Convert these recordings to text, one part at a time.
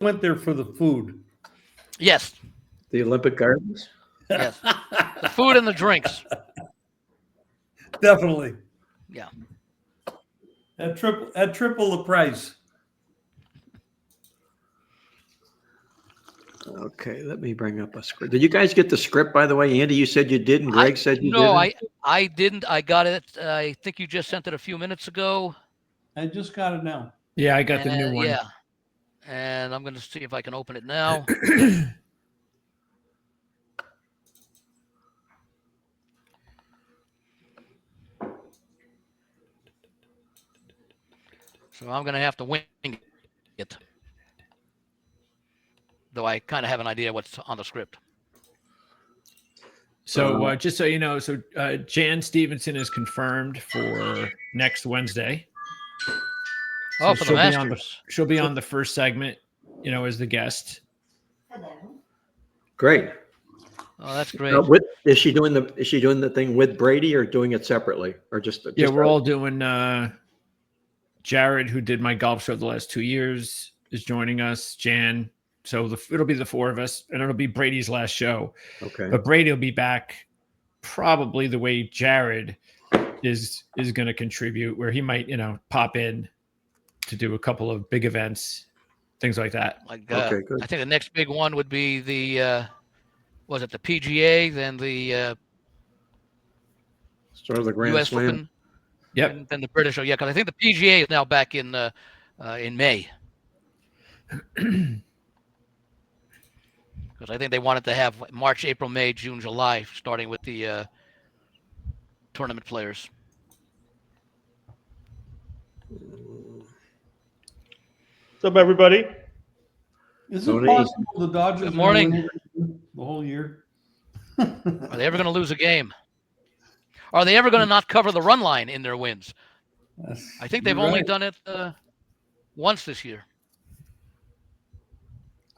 went there for the food. Yes. The Olympic Gardens? Yes. The food and the drinks. Definitely. Yeah. At triple the price. Okay, let me bring up a script. Did you guys get the script, by the way? Andy, you said you did, and Greg said you didn't? No, I didn't. I got it. I think you just sent it a few minutes ago. I just got it now. Yeah, I got the new one. Yeah. And I'm going to see if I can open it now. So I'm going to have to wing it. Though I kind of have an idea what's on the script. So just so you know, Jan Stevenson is confirmed for next Wednesday. Oh, so for the Masters. She'll be on the first segment, as the guest. Great. Oh, that's great. Is she doing the thing with Brady or doing it separately or just? Yeah, we're all doing. Jared, who did my golf show the last 2 years, is joining us. Jan. So it'll be the four of us, and it'll be Brady's last show. Okay. But Brady will be back probably the way Jared is going to contribute, where he might, pop in to do a couple of big events, things like that. Okay, good. I think the next big one would be the PGA, then the start of the Grand US Slam. Open. Yep. And then the British show. Yeah, because I think the PGA is now back in May. Because I think they wanted to have March, April, May, June, July, starting with the tournament players. What's up, everybody? Is it possible the Dodgers Good morning. win the whole year? Are they ever going to lose a game? Are they ever going to not cover the run line in their wins? I think they've only done it once this year.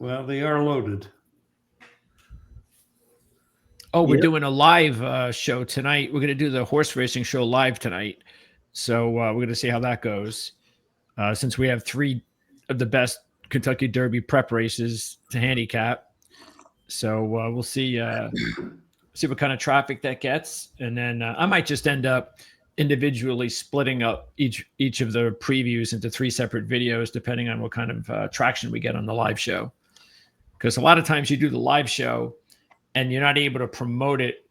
Well, they are loaded. Oh, we're doing a live show tonight. We're going to do the horse racing show live tonight. So we're going to see how that goes. Since we have 3 of the best Kentucky Derby prep races to handicap. So we'll see what kind of traffic that gets. And then I might just end up individually splitting up each of the previews into 3 separate videos, depending on what kind of traction we get on the live show. Because a lot of times you do the live show and you're not able to promote it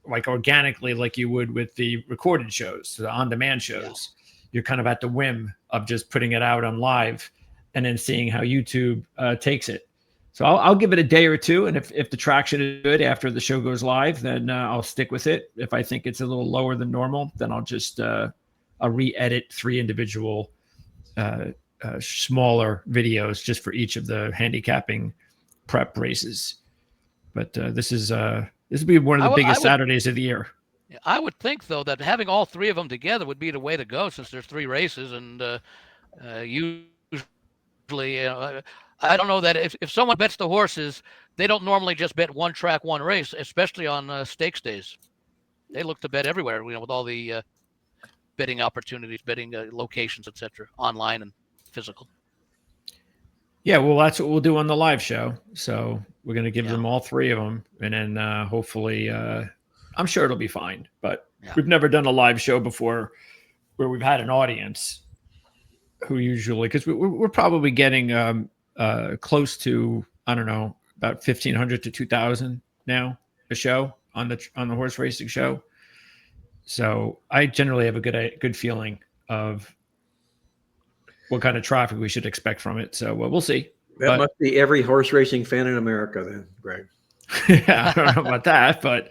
like organically like you would with the recorded shows, the on-demand shows. Yeah. You're kind of at the whim of just putting it out on live and then seeing how YouTube takes it. So I'll give it a day or two, and if the traction is good after the show goes live, then I'll stick with it. If I think it's a little lower than normal, then I'll just I'll re-edit 3 individual smaller videos just for each of the handicapping prep races. But this will be one of the biggest Saturdays of the year. I would think, though, that having all 3 of them together would be the way to go, since there's 3 races, and usually, I don't know that if someone bets the horses, they don't normally just bet one track, one race, especially on stakes days. They look to bet everywhere, with all the betting opportunities, betting locations, etc., online and physical. Yeah, well, that's what we'll do on the live show. So we're going to give them all 3 of them, and then hopefully, I'm sure it'll be fine. But we've never done a live show before where we've had an audience who usually, because we're probably getting close to, I don't know, about 1,500 to 2,000 now a show on the horse racing show. So I generally have a good feeling of what kind of traffic we should expect from it. So we'll see. That must be every horse racing fan in America then, Greg. Yeah, I don't know about that, but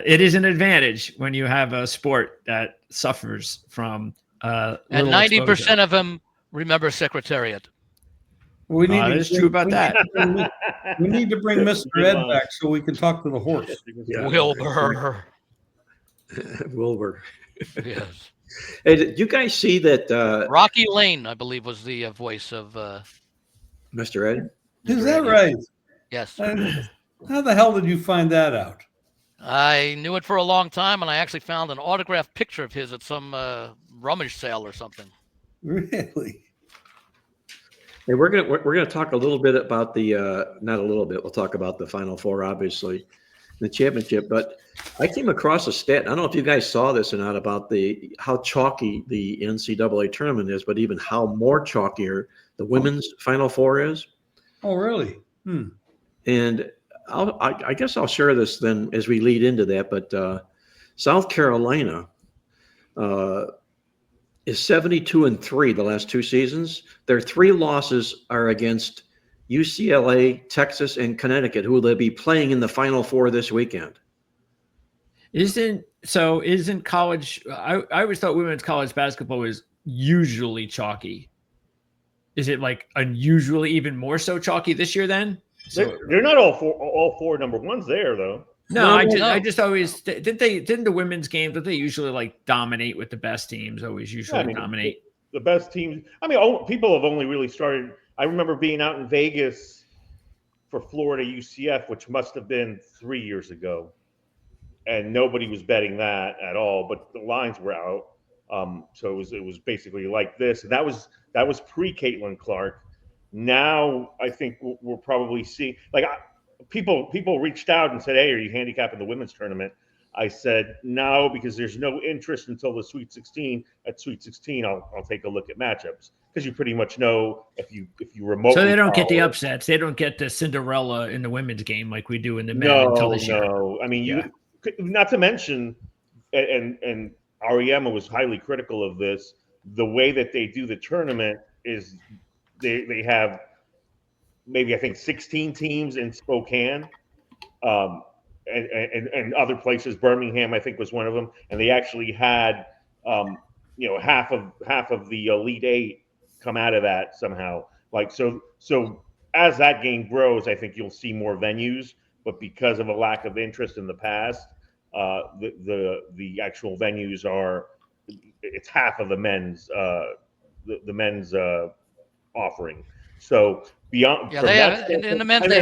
it is an advantage when you have a sport that suffers from and 90% of them remember Secretariat. We need that is true about that. We need to bring Mr. Ed back so we can talk to the horse. Yeah. Wilbur. Wilbur. Yes. Hey, did you guys see that? Rocky Lane, I believe, was the voice of Mr. Ed. Is that right? Yes. How the hell did you find that out? I knew it for a long time, and I actually found an autographed picture of his at some rummage sale or something. Really? Hey, we're gonna talk a little bit about the not a little bit. We'll talk about the Final Four, obviously, the championship. But I came across a stat. I don't know if you guys saw this or not about how chalky the NCAA tournament is, but even how more chalkier the women's Final Four is. Oh, really? And I guess I'll share this then as we lead into that. But South Carolina is 72-3 the last 2 seasons. Their 3 losses are against UCLA, Texas, and Connecticut, who they'll be playing in the Final Four this weekend. Isn't college? I always thought women's college basketball was usually chalky. Is it like unusually even more so chalky this year then? So, They're not all four number ones there though. no, I just always didn't the women's games, did they usually like dominate with the best teams? Always usually dominate. The best teams. I mean, people have only really started. I remember being out in Vegas for Florida UCF, which must have been 3 years ago, and nobody was betting that at all. But the lines were out, so it was basically like this. And that was pre Caitlin Clark. Now I think we're probably seeing people reached out and said, "Hey, are you handicapping the women's tournament?" I said no, because there's no interest until the Sweet 16. At Sweet 16, I'll take a look at matchups, because you pretty much know if you remotely. So they don't get the upsets. They don't get the Cinderella in the women's game like we do in the men until this year. No, I mean not to mention, and Ariema was highly critical of this. The way that they do the tournament is they have maybe I think 16 teams in Spokane. And other places, Birmingham, I think, was one of them, and they actually had, half of the Elite Eight come out of that somehow. So as that game grows, I think you'll see more venues, but because of a lack of interest in the past, the actual venues it's half of the men's men's offering. So beyond, they have in the men's they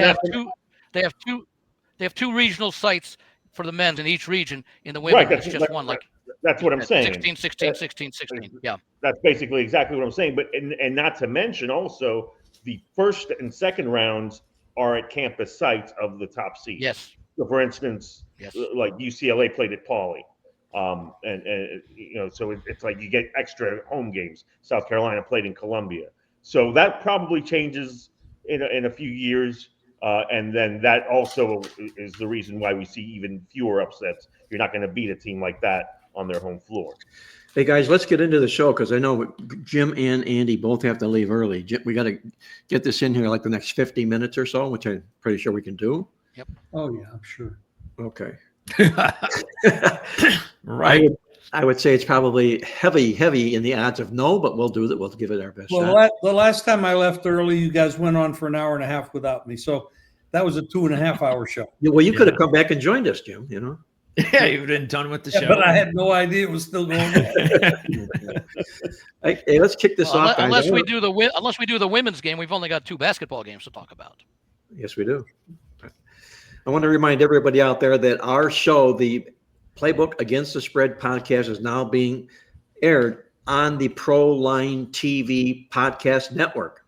have two regional sites for the men's in each region. In the women's, right, it's just one. Like that's what I'm saying. 16, 16, 16, 16. Yeah, that's basically exactly what I'm saying. But and not to mention also the first and second rounds are at campus sites of the top seeds. Yes. So for instance, like UCLA played at Pauley, so it's like you get extra home games. South Carolina played in Columbia, so that probably changes in a few years. And then that also is the reason why we see even fewer upsets. You're not going to beat a team like that on their home floor. Hey, guys, let's get into the show, because I know Jim and Andy both have to leave early. We got to get this in here like the next 50 minutes or so, which I'm pretty sure we can do. Yep. Oh, yeah, I'm sure. Okay. Right. I would say it's probably heavy in the odds of no, but we'll do that. We'll give it our best shot. Well, the last time I left early, you guys went on for an hour and a half without me. So that was a 2.5-hour show. Yeah, well, you could have come back and joined us, Jim, Yeah, you've been done with the show. But I had no idea it was still going on. Hey, let's kick this off, guys. Unless we do the women's game, we've only got 2 basketball games to talk about. Yes, we do. I want to remind everybody out there that our show, the Playbook Against the Spread podcast, is now being aired on the Proline TV podcast network.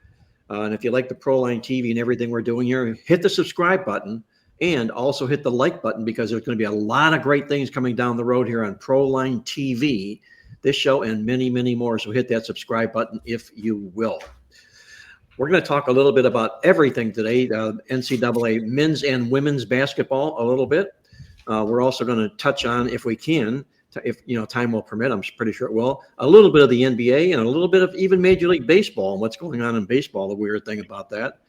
And if you like the Proline TV and everything we're doing here, hit the subscribe button and also hit the like button, because there's going to be a lot of great things coming down the road here on Proline TV, this show and many, many more. So hit that subscribe button if you will. We're going to talk a little bit about everything today, NCAA men's and women's basketball a little bit. We're also going to touch on, if we can, if time will permit, I'm pretty sure it will, a little bit of the NBA and a little bit of even Major League Baseball and what's going on in baseball, the weird thing about that.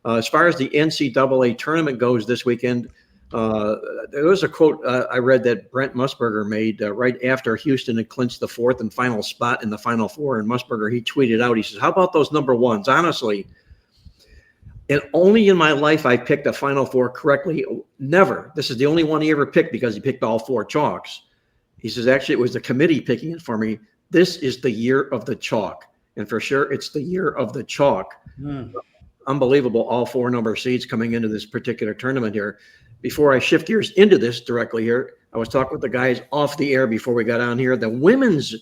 As far as the NCAA tournament goes this weekend, there was a quote I read that Brent Musburger made right after Houston had clinched the 4th and final spot in the Final Four. And Musburger, he tweeted out, he says, "How about those number ones? Honestly, and only in my life I picked a Final Four correctly. Never. This is the only one he ever picked, because he picked all 4 chalks." He says, actually, it was the committee picking it for me. This is the year of the chalk. And for sure, it's the year of the chalk. Unbelievable, all 4 number seeds coming into this particular tournament here. Before I shift gears into this directly here, I was talking with the guys off the air before we got on here. The women's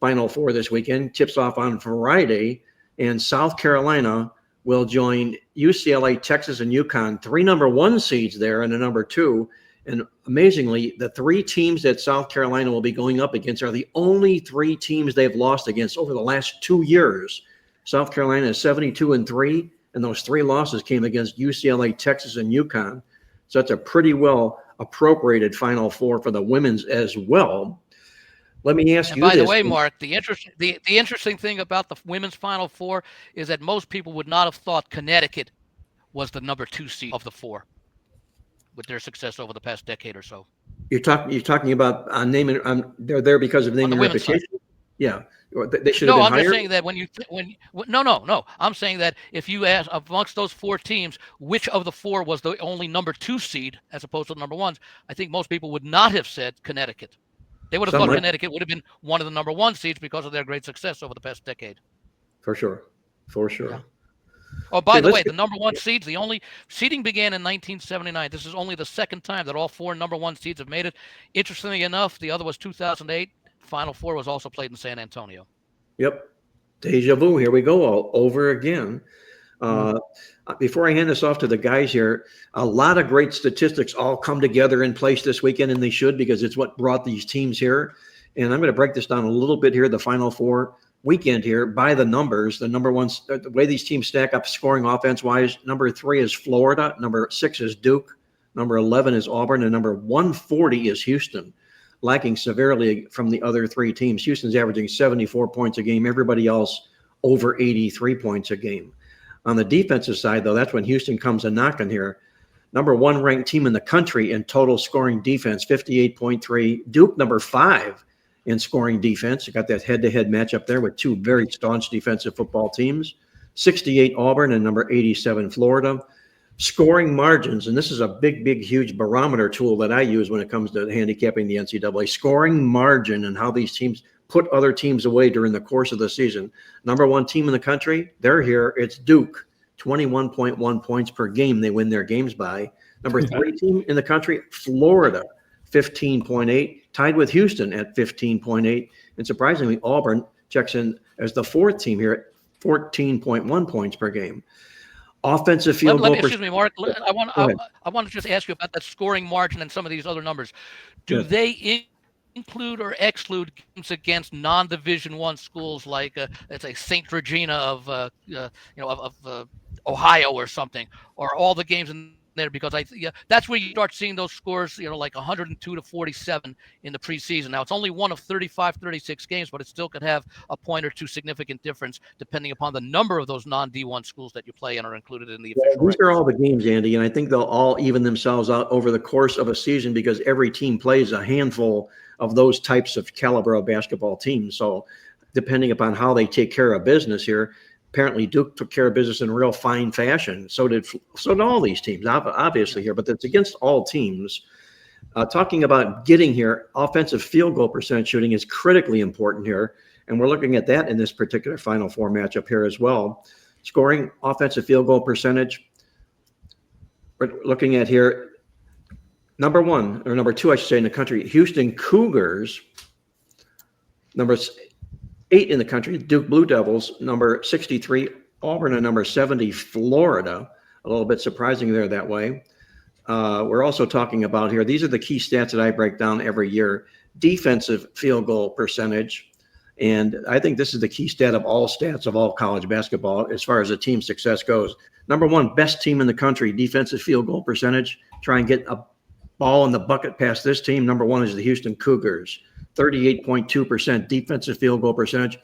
Final Four this weekend tips off on Friday. and South Carolina will join UCLA, Texas, and UConn, 3 number 1 seeds there and a number 2. And amazingly, the 3 teams that South Carolina will be going up against are the only 3 teams they've lost against over the last 2 years. South Carolina is 72-3, and those 3 losses came against UCLA, Texas, and UConn. So that's a pretty well appropriated Final Four for the women's as well. Let me ask and you by this. the way, Mark, the interesting thing about the women's Final Four is that most people would not have thought Connecticut was the number 2 seed of the 4 with their success over the past decade or so. You're talking about naming. They're there because of name and reputation. Yeah, they should have been I'm higher. just saying that no. I'm saying that if you ask amongst those 4 teams, which of the 4 was the only number 2 seed as opposed to the number 1s, I think most people would not have said Connecticut. They would have thought Connecticut would have been one of the number 1 seeds because of their great success over the past decade. For sure. Yeah. Oh, by the way, the number 1 seeds, the only seeding began in 1979. This is only the second time that all 4 number 1 seeds have made it. Interestingly enough, the other was 2008. Final Four was also played in San Antonio. Yep. Deja vu. Here we go all over again. Before I hand this off to the guys here, a lot of great statistics all come together in place this weekend, and they should, because it's what brought these teams here. And I'm going to break this down a little bit here, the Final Four weekend here, by the numbers. The number 1, the way these teams stack up scoring offense-wise, number 3 is Florida, number 6 is Duke, number 11 is Auburn, and number 140 is Houston, lacking severely from the other 3 teams. Houston's averaging 74 points a game. Everybody else over 83 points a game. On the defensive side, though, that's when Houston comes a knocking here. Number 1 ranked team in the country in total scoring defense, 58.3. Duke, number 5 in scoring defense. You got that head-to-head matchup there with 2 very staunch defensive football teams. 68 Auburn and number 87 Florida. Scoring margins, and this is a big, huge barometer tool that I use when it comes to handicapping the NCAA. Scoring margin and how these teams put other teams away during the course of the season. Number 1 team in the country, they're here. It's Duke, 21.1 points per game they win their games by. Number 3 team in the country, Florida, 15.8, tied with Houston at 15.8. And surprisingly, Auburn checks in as the 4th team here at 14.1 points per game. Offensive field goal. Excuse me, Mark. I want to just ask you about that scoring margin and some of these other numbers. Do they include or exclude games against non-Division I schools like, let's say, St. Regina of Ohio or something, or all the games in there? Because that's where you start seeing those scores, like 102-47 in the preseason. Now, it's only one of 35-36 games, but it still could have a point or 2 significant difference depending upon the number of those non-D1 schools that you play and are included in the official. These are all the games, Andy, and I think they'll all even themselves out over the course of a season because every team plays a handful of those types of caliber of basketball teams. So depending upon how they take care of business here, apparently Duke took care of business in real fine fashion. So did all these teams, obviously here, but it's against all teams. Talking about getting here, offensive field goal percentage shooting is critically important here. And we're looking at that in this particular Final Four matchup here as well. Scoring offensive field goal percentage, we're looking at here, number 2, I should say, in the country, Houston Cougars, number 8 in the country, Duke Blue Devils, number 63, Auburn, and number 70, Florida. A little bit surprising there that way. We're also talking about here, these are the key stats that I break down every year. Defensive field goal percentage. And I think this is the key stat of all stats of all college basketball as far as the team success goes. Number 1, best team in the country, defensive field goal percentage. Try and get a ball in the bucket past this team. Number 1 is the Houston Cougars, 38.2% defensive field goal percentage.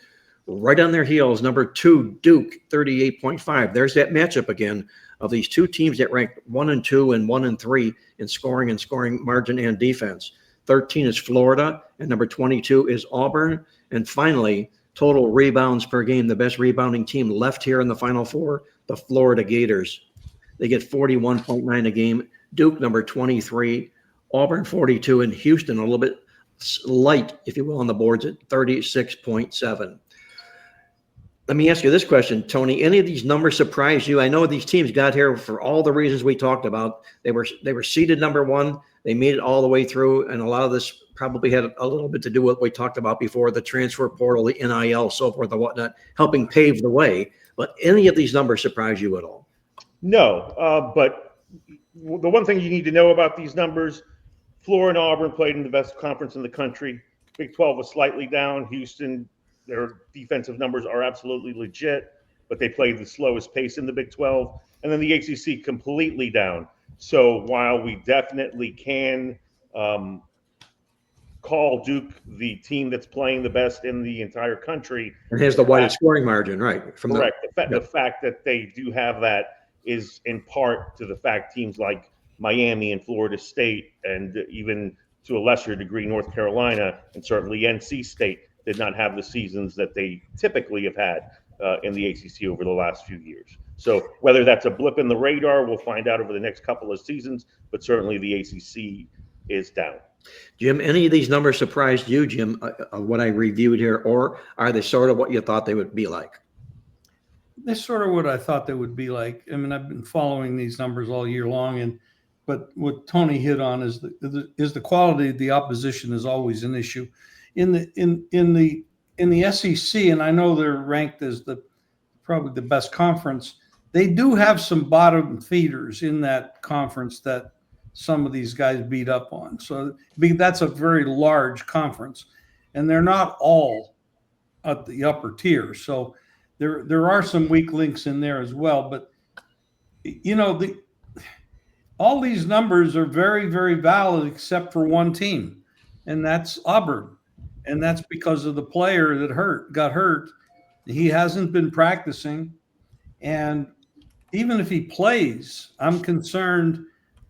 Right on their heels, number 2, Duke, 38.5. There's that matchup again of these 2 teams that ranked 1 and 2 and 1 and 3 in scoring margin and defense. 13 is Florida, and number 22 is Auburn. And finally, total rebounds per game, the best rebounding team left here in the Final Four, the Florida Gators. They get 41.9 a game. Duke, number 23, Auburn, 42, and Houston, a little bit light, if you will, on the boards at 36.7. Let me ask you this question, Tony. Any of these numbers surprise you? I know these teams got here for all the reasons we talked about. They were seeded number 1. They made it all the way through, and a lot of this probably had a little bit to do with what we talked about before, the transfer portal, the NIL, so forth and whatnot, helping pave the way. But any of these numbers surprise you at all? No, but the one thing you need to know about these numbers, Florida and Auburn played in the best conference in the country. Big 12 was slightly down. Houston, their defensive numbers are absolutely legit, but they played the slowest pace in the Big 12. And then the ACC completely down. So while we definitely can call Duke the team that's playing the best in the entire country, And has the widest scoring margin, right? From correct. The fact that they do have that is in part to the fact teams like Miami and Florida State, and even to a lesser degree North Carolina, and certainly NC State did not have the seasons that they typically have had in the ACC over the last few years. So whether that's a blip in the radar, we'll find out over the next couple of seasons, but certainly the ACC is down. Jim, any of these numbers surprised you, Jim, what I reviewed here, or are they sort of what you thought they would be like? That's sort of what I thought they would be like. I mean, I've been following these numbers all year long, but what Tony hit on is the quality of the opposition is always an issue. In the SEC, and I know they're ranked as probably the best conference, they do have some bottom feeders in that conference that some of these guys beat up on. So that's a very large conference, and they're not all at the upper tier. So there are some weak links in there as well. But all these numbers are very, very valid except for one team, and that's Auburn. And that's because of the player that got hurt. He hasn't been practicing. And even if he plays, I'm concerned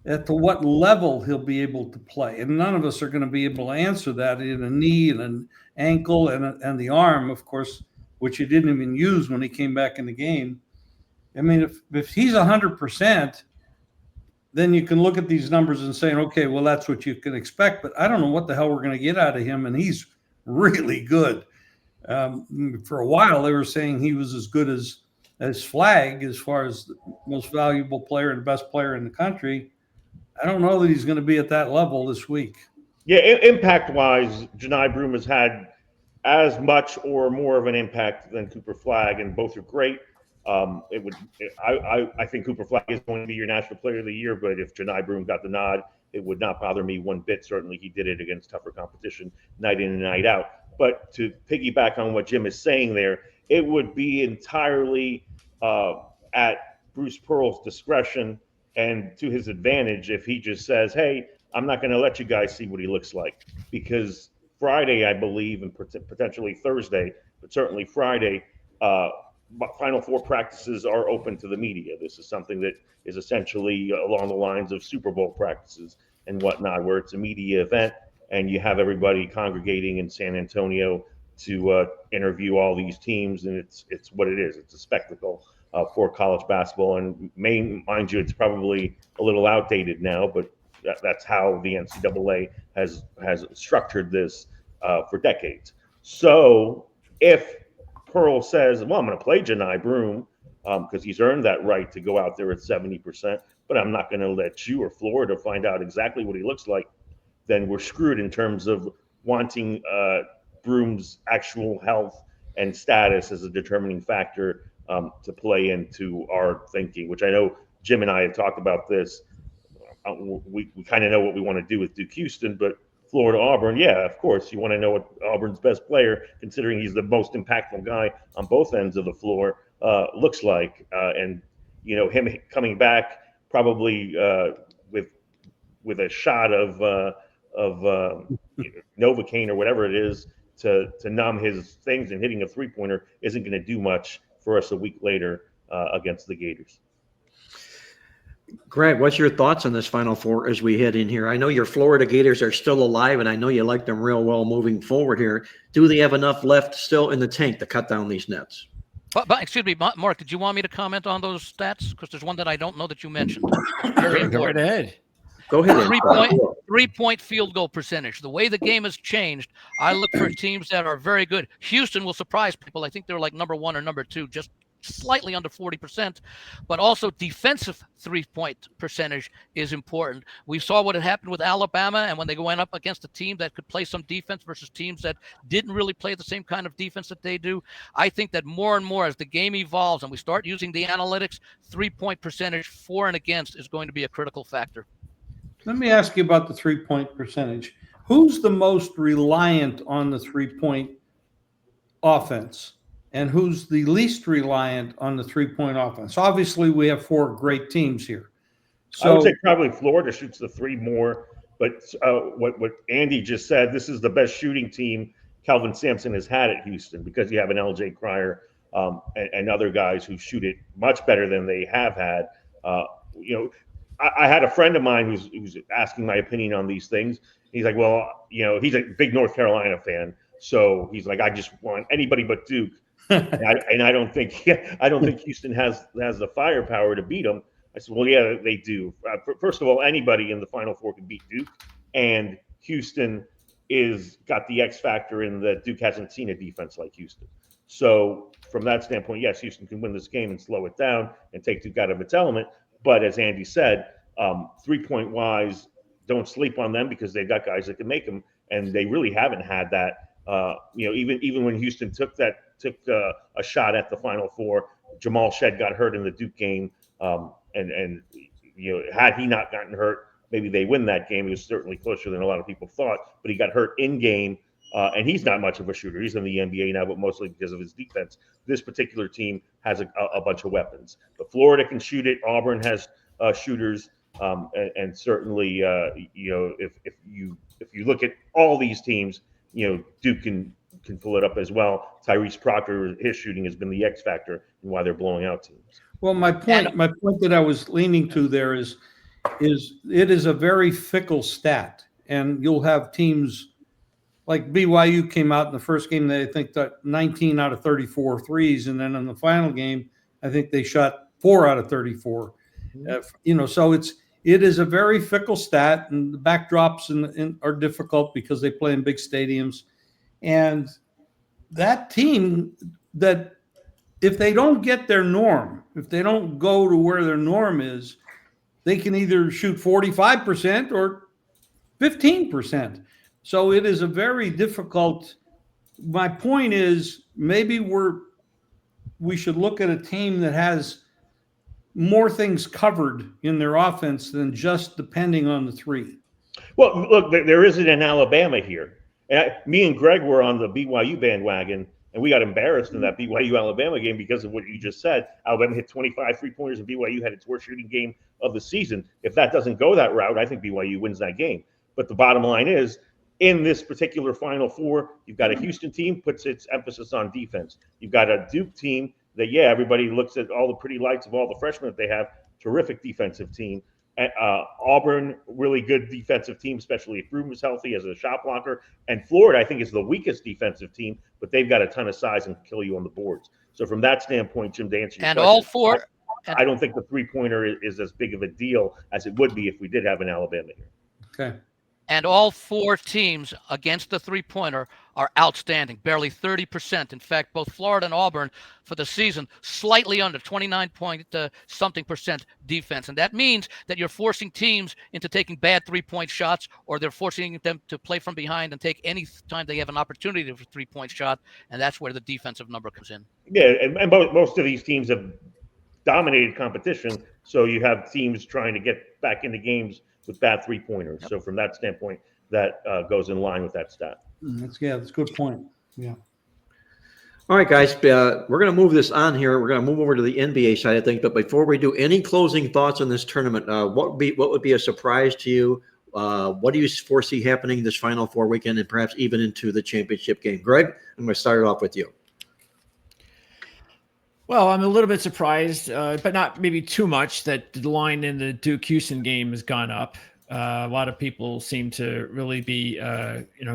at to what level he'll be able to play. And none of us are going to be able to answer that in a knee and an ankle and the arm, of course, which he didn't even use when he came back in the game. I mean, if he's 100%, then you can look at these numbers and say, okay, well, that's what you can expect. But I don't know what the hell we're going to get out of him. And he's really good. For a while, they were saying he was as good as Flag as far as the most valuable player and best player in the country. I don't know that he's going to be at that level this week. Yeah, impact-wise, Janai Broome has had as much or more of an impact than Cooper Flag, and both are great. I think Cooper Flag is going to be your National Player of the Year, but if Janai Broome got the nod, it would not bother me one bit. Certainly, he did it against tougher competition night in and night out. But to piggyback on what Jim is saying there, it would be entirely at Bruce Pearl's discretion and to his advantage if he just says, hey, I'm not going to let you guys see what he looks like. Because Friday, I believe, and potentially Thursday, but certainly Friday, Final Four practices are open to the media. This is something that is essentially along the lines of Super Bowl practices and whatnot, where it's a media event and you have everybody congregating in San Antonio to interview all these teams, and it's what it is. It's a spectacle for college basketball, and mind you, it's probably a little outdated now, but that's how the NCAA has structured this for decades. So if Pearl says, well, I'm going to play Janai Broome because he's earned that right to go out there at 70%, but I'm not going to let you or Florida find out exactly what he looks like, then we're screwed in terms of wanting Broome's actual health and status as a determining factor to play into our thinking, which I know Jim and I have talked about this. We kind of know what we want to do with Duke Houston, but Florida Auburn, yeah, of course, you want to know what Auburn's best player, considering he's the most impactful guy on both ends of the floor, looks like. And, you know, him coming back probably with a shot of Novocaine or whatever it is to numb his things, and hitting a three-pointer isn't going to do much for us a week later against the Gators. Greg, what's your thoughts on this Final Four as we head in here? I know your Florida Gators are still alive, and I know you like them real well moving forward here. Do they have enough left still in the tank to cut down these nets? But excuse me, Mark, did you want me to comment on those stats? Because there's one that I don't know that you mentioned. Very Go right ahead. Go ahead. Three-point field goal percentage. The way the game has changed, I look for teams that are very good. Houston will surprise people. I think they're like number 1 or number 2, just slightly under 40%, but also defensive 3-point percentage is important. We saw what had happened with Alabama, and when they went up against a team that could play some defense versus teams that didn't really play the same kind of defense that they do. I think that more and more as the game evolves and we start using the analytics, 3-point percentage for and against is going to be a critical factor. Let me ask you about the 3-point percentage. Who's the most reliant on the 3-point offense, and who's the least reliant on the 3-point offense? Obviously, we have 4 great teams here. I would So say probably Florida shoots the 3 more, but what Andy just said, this is the best shooting team Kelvin Sampson has had at Houston, because you have an LJ Cryer and other guys who shoot it much better than they have had. I had a friend of mine who's asking my opinion on these things. He's like, well, he's a big North Carolina fan, so he's like, I just want anybody but Duke, and I don't think Houston has the firepower to beat them. I said, well, yeah, they do. First of all, anybody in the Final Four can beat Duke, and Houston is got the X factor in that Duke hasn't seen a defense like Houston. So from that standpoint, yes, Houston can win this game and slow it down and take Duke out of its element. But as Andy said, 3-point wise, don't sleep on them, because they've got guys that can make them, and they really haven't had that. Even when Houston took a shot at the Final Four, Jamal Shed got hurt in the Duke game, and had he not gotten hurt, maybe they win that game. It was certainly closer than a lot of people thought, but he got hurt in game, and he's not much of a shooter. He's in the NBA now, but mostly because of his defense. This particular team has a bunch of weapons. But Florida can shoot it. Auburn has shooters, and certainly, if you look at all these teams, Duke can pull it up as well. Tyrese Proctor, his shooting has been the X factor in why they're blowing out teams. well, my point that I was leaning to there is it is a very fickle stat, and you'll have teams like BYU came out in the first game. They think that 19 out of 34 threes, and then in the final game, I think they shot 4 out of 34. So it is a very fickle stat, and the backdrops are difficult because they play in big stadiums, and that team that if they don't get their norm, if they don't go to where their norm is, they can either shoot 45% or 15%. So it is a very difficult. My point is, maybe we should look at a team that has more things covered in their offense than just depending on the 3. Well, look, there isn't an Alabama here. And me and Greg were on the BYU bandwagon, and we got embarrassed in that BYU-Alabama game because of what you just said. Alabama hit 25 3-pointers, and BYU had its worst shooting game of the season. If that doesn't go that route, I think BYU wins that game. But the bottom line is, in this particular Final Four, you've got a Houston team puts its emphasis on defense. You've got a Duke team that, everybody looks at all the pretty lights of all the freshmen that they have. Terrific defensive team. Auburn, really good defensive team, especially if Broome is healthy as a shot blocker. And Florida, I think, is the weakest defensive team, but they've got a ton of size and can kill you on the boards. So from that standpoint, Jim, to answer your question, all 4. I don't think the 3-pointer is as big of a deal as it would be if we did have an Alabama here. Okay. And all 4 teams against the 3-pointer are outstanding, barely 30%. In fact, both Florida and Auburn for the season, slightly under 29-something% defense. And that means that you're forcing teams into taking bad 3-point shots, or they're forcing them to play from behind and take any time they have an opportunity for a 3-point shot. And that's where the defensive number comes in. Yeah, and most of these teams have dominated competition. So you have teams trying to get back into games with bad 3-pointers. So from that standpoint, that goes in line with that stat. That's a good point. Yeah. All right, guys, we're going to move this on here. We're going to move over to the NBA side of things. But before we do, any closing thoughts on this tournament? What would be a surprise to you? What do you foresee happening this Final Four weekend, and perhaps even into the championship game? Greg, I'm going to start it off with you. Well, I'm a little bit surprised, but not maybe too much, that the line in the Duke-Houston game has gone up. A lot of people seem to really be,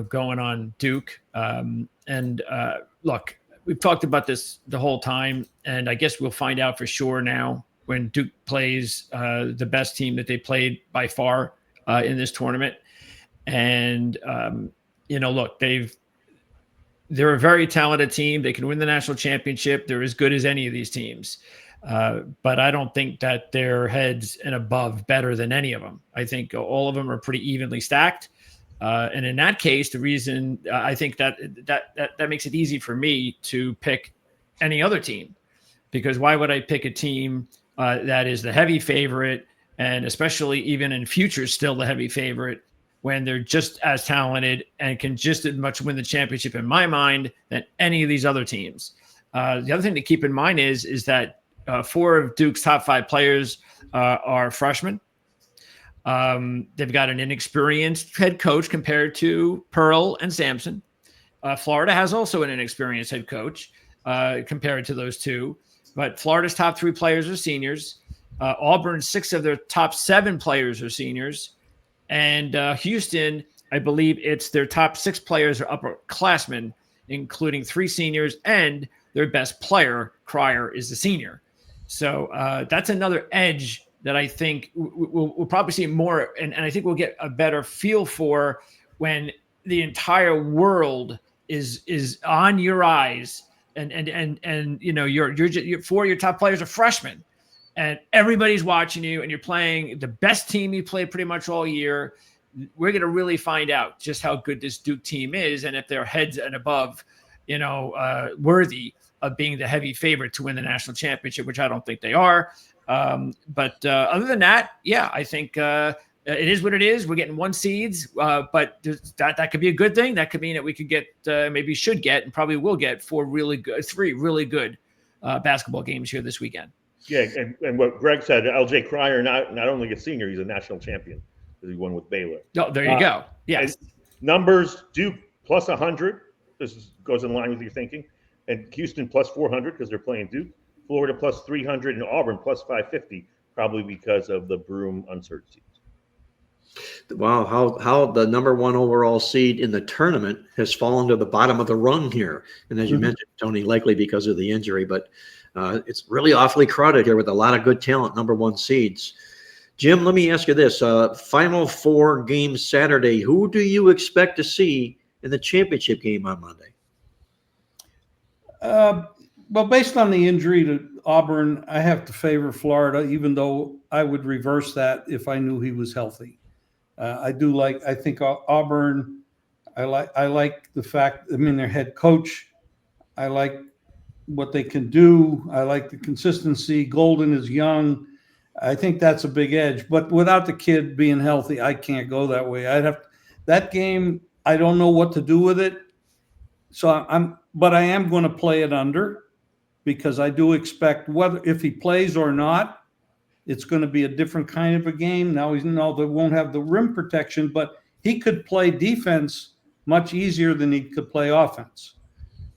going on Duke. Look, we've talked about this the whole time, and I guess we'll find out for sure now when Duke plays the best team that they played by far in this tournament. And, look, they're a very talented team. They can win the national championship. They're as good as any of these teams. But I don't think that they're heads and above better than any of them. I think all of them are pretty evenly stacked. And in that case, the reason I think that makes it easy for me to pick any other team, because why would I pick a team that is the heavy favorite, and especially even in future still the heavy favorite, when they're just as talented and can just as much win the championship in my mind than any of these other teams. The other thing to keep in mind is that 4 of Duke's top 5 players are freshmen. They've got an inexperienced head coach compared to Pearl and Sampson. Florida has also an inexperienced head coach compared to those two. But Florida's top 3 players are seniors. Auburn's 6 of their top 7 players are seniors. And Houston, I believe it's their top 6 players are upperclassmen, including 3 seniors, and their best player, Cryer, is the senior. So that's another edge that I think we'll probably see more, and I think we'll get a better feel for when the entire world is on your eyes, and you know your 4 of your top players are freshmen, and everybody's watching you, and you're playing the best team you played pretty much all year. We're going to really find out just how good this Duke team is, and if they're heads and above, worthy of being the heavy favorite to win the national championship, which I don't think they are. But other than that, yeah, I think it is what it is. We're getting 1 seeds, but that could be a good thing. That could mean that we could get, maybe should get, and probably will get 3 really good basketball games here this weekend. Yeah, and what Greg said, LJ Cryer, not only a senior, he's a national champion because he won with Baylor. Oh, there you go. Yes. Numbers, Duke plus 100. Goes in line with your thinking. And Houston plus 400 because they're playing Duke. Florida plus 300 and Auburn plus 550, probably because of the Broome uncertainties. Wow, how the number 1 overall seed in the tournament has fallen to the bottom of the rung here. And as you mentioned, Tony, likely because of the injury, but it's really awfully crowded here with a lot of good talent, number 1 seeds. Jim, let me ask you this. Final 4 games Saturday. Who do you expect to see in the championship game on Monday? Well, based on the injury to Auburn, I have to favor Florida, even though I would reverse that if I knew he was healthy. I think Auburn, I like the fact, their head coach, I like what they can do. I like the consistency. Golden is young. I think that's a big edge, but without the kid being healthy, I can't go that way. That game, I don't know what to do with it. But I am going to play it under, because I do expect, whether if he plays or not, it's going to be a different kind of a game. Now they won't have the rim protection, but he could play defense much easier than he could play offense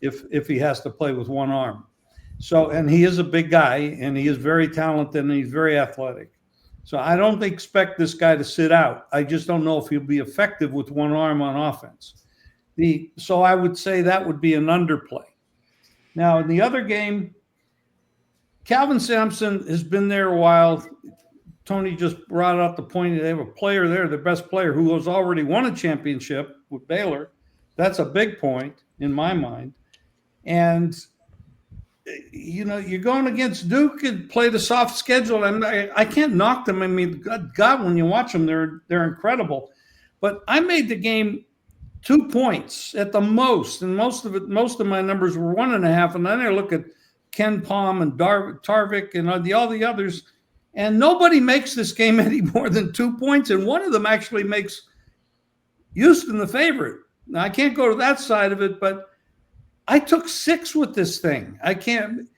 if he has to play with 1 arm. So, and he is a big guy, and he is very talented, and he's very athletic. So I don't expect this guy to sit out. I just don't know if he'll be effective with 1 arm on offense. So I would say that would be an underplay. Now, in the other game, Calvin Sampson has been there a while. Tony just brought out the point that they have a player there, the best player, who has already won a championship with Baylor. That's a big point in my mind. And, you're going against Duke and play the soft schedule. And I can't knock them. I mean, God, when you watch them, they're incredible. But I made the game 2 points at the most, and most of my numbers were 1.5. And then I look at Ken Palm and Tarvik and all the others, and nobody makes this game any more than 2 points. And one of them actually makes Houston the favorite. Now I can't go to that side of it, but I took 6 with this thing. I can't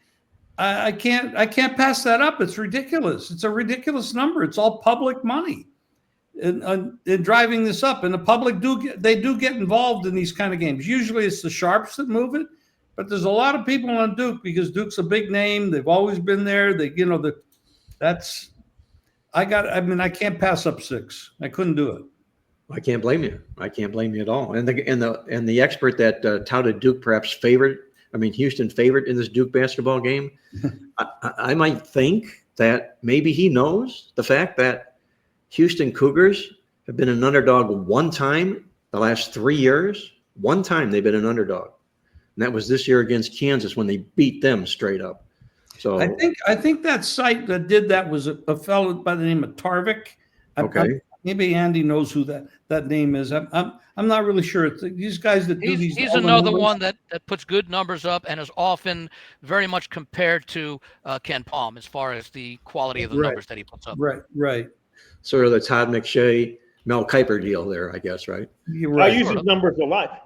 pass that up. It's ridiculous. It's a ridiculous number. It's all public money. And driving this up, and the public do get involved in these kind of games. Usually it's the sharps that move it, but there's a lot of people on Duke because Duke's a big name. They've always been there. I can't pass up 6. I couldn't do it. I can't blame you. I can't blame you at all. And the expert that touted Duke perhaps Houston favored in this Duke basketball game, I might think that maybe he knows the fact that Houston Cougars have been an underdog 1 time the last 3 years. 1 time they've been an underdog. And that was this year against Kansas when they beat them straight up. So I think that site that did that was a fellow by the name of Tarvik. Okay. Maybe Andy knows who that name is. I'm not really sure. It's these guys that do these. He's all the another numbers. one that puts good numbers up and is often very much compared to Ken Palm as far as the quality of the Right. numbers that he puts up. Right. sort of the Todd McShay, Mel Kiper deal there, I guess, right? You're I right. use his numbers a lot.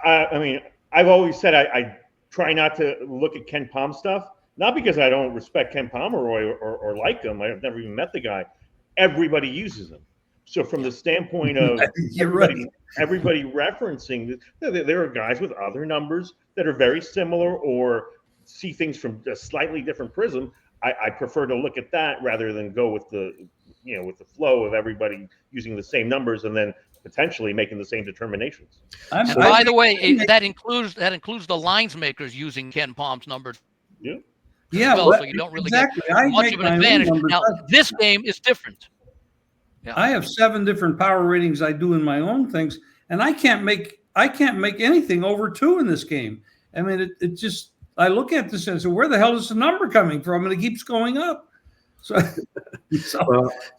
I mean, I've always said I try not to look at Ken Palm stuff, not because I don't respect Ken Pomeroy or like him. I've never even met the guy. Everybody uses him. So from the standpoint of everybody referencing, there are guys with other numbers that are very similar or see things from a slightly different prism. I prefer to look at that rather than go with the flow of everybody using the same numbers and then potentially making the same determinations. And by the way, that includes the lines makers using Ken Palm's numbers. Yeah. Yeah, well, so you don't really get much of an advantage. Now, this game is different. Yeah. I have 7 different power ratings I do in my own things, and I can't make anything over 2 in this game. I mean, it just, I look at this and say, where the hell is the number coming from? And it keeps going up. So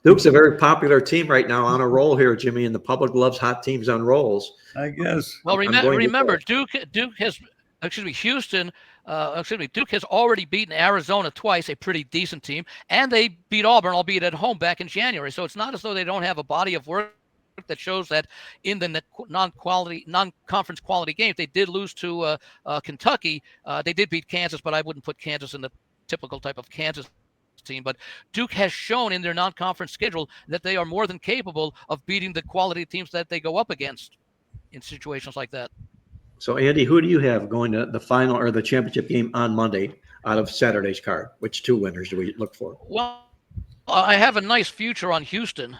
Duke's a very popular team right now, on a roll here, Jimmy, and the public loves hot teams on rolls, I guess. Well, remember, Duke has, Houston. Duke has already beaten Arizona twice, a pretty decent team, and they beat Auburn, albeit at home, back in January. So it's not as though they don't have a body of work that shows that in the non-conference quality games, they did lose to Kentucky. They did beat Kansas, but I wouldn't put Kansas in the typical type of Kansas team. But Duke has shown in their non-conference schedule that they are more than capable of beating the quality teams that they go up against in situations like that. So, Andy, who do you have going to the final or the championship game on Monday out of Saturday's card? Which 2 winners do we look for? Well, I have a nice future on Houston.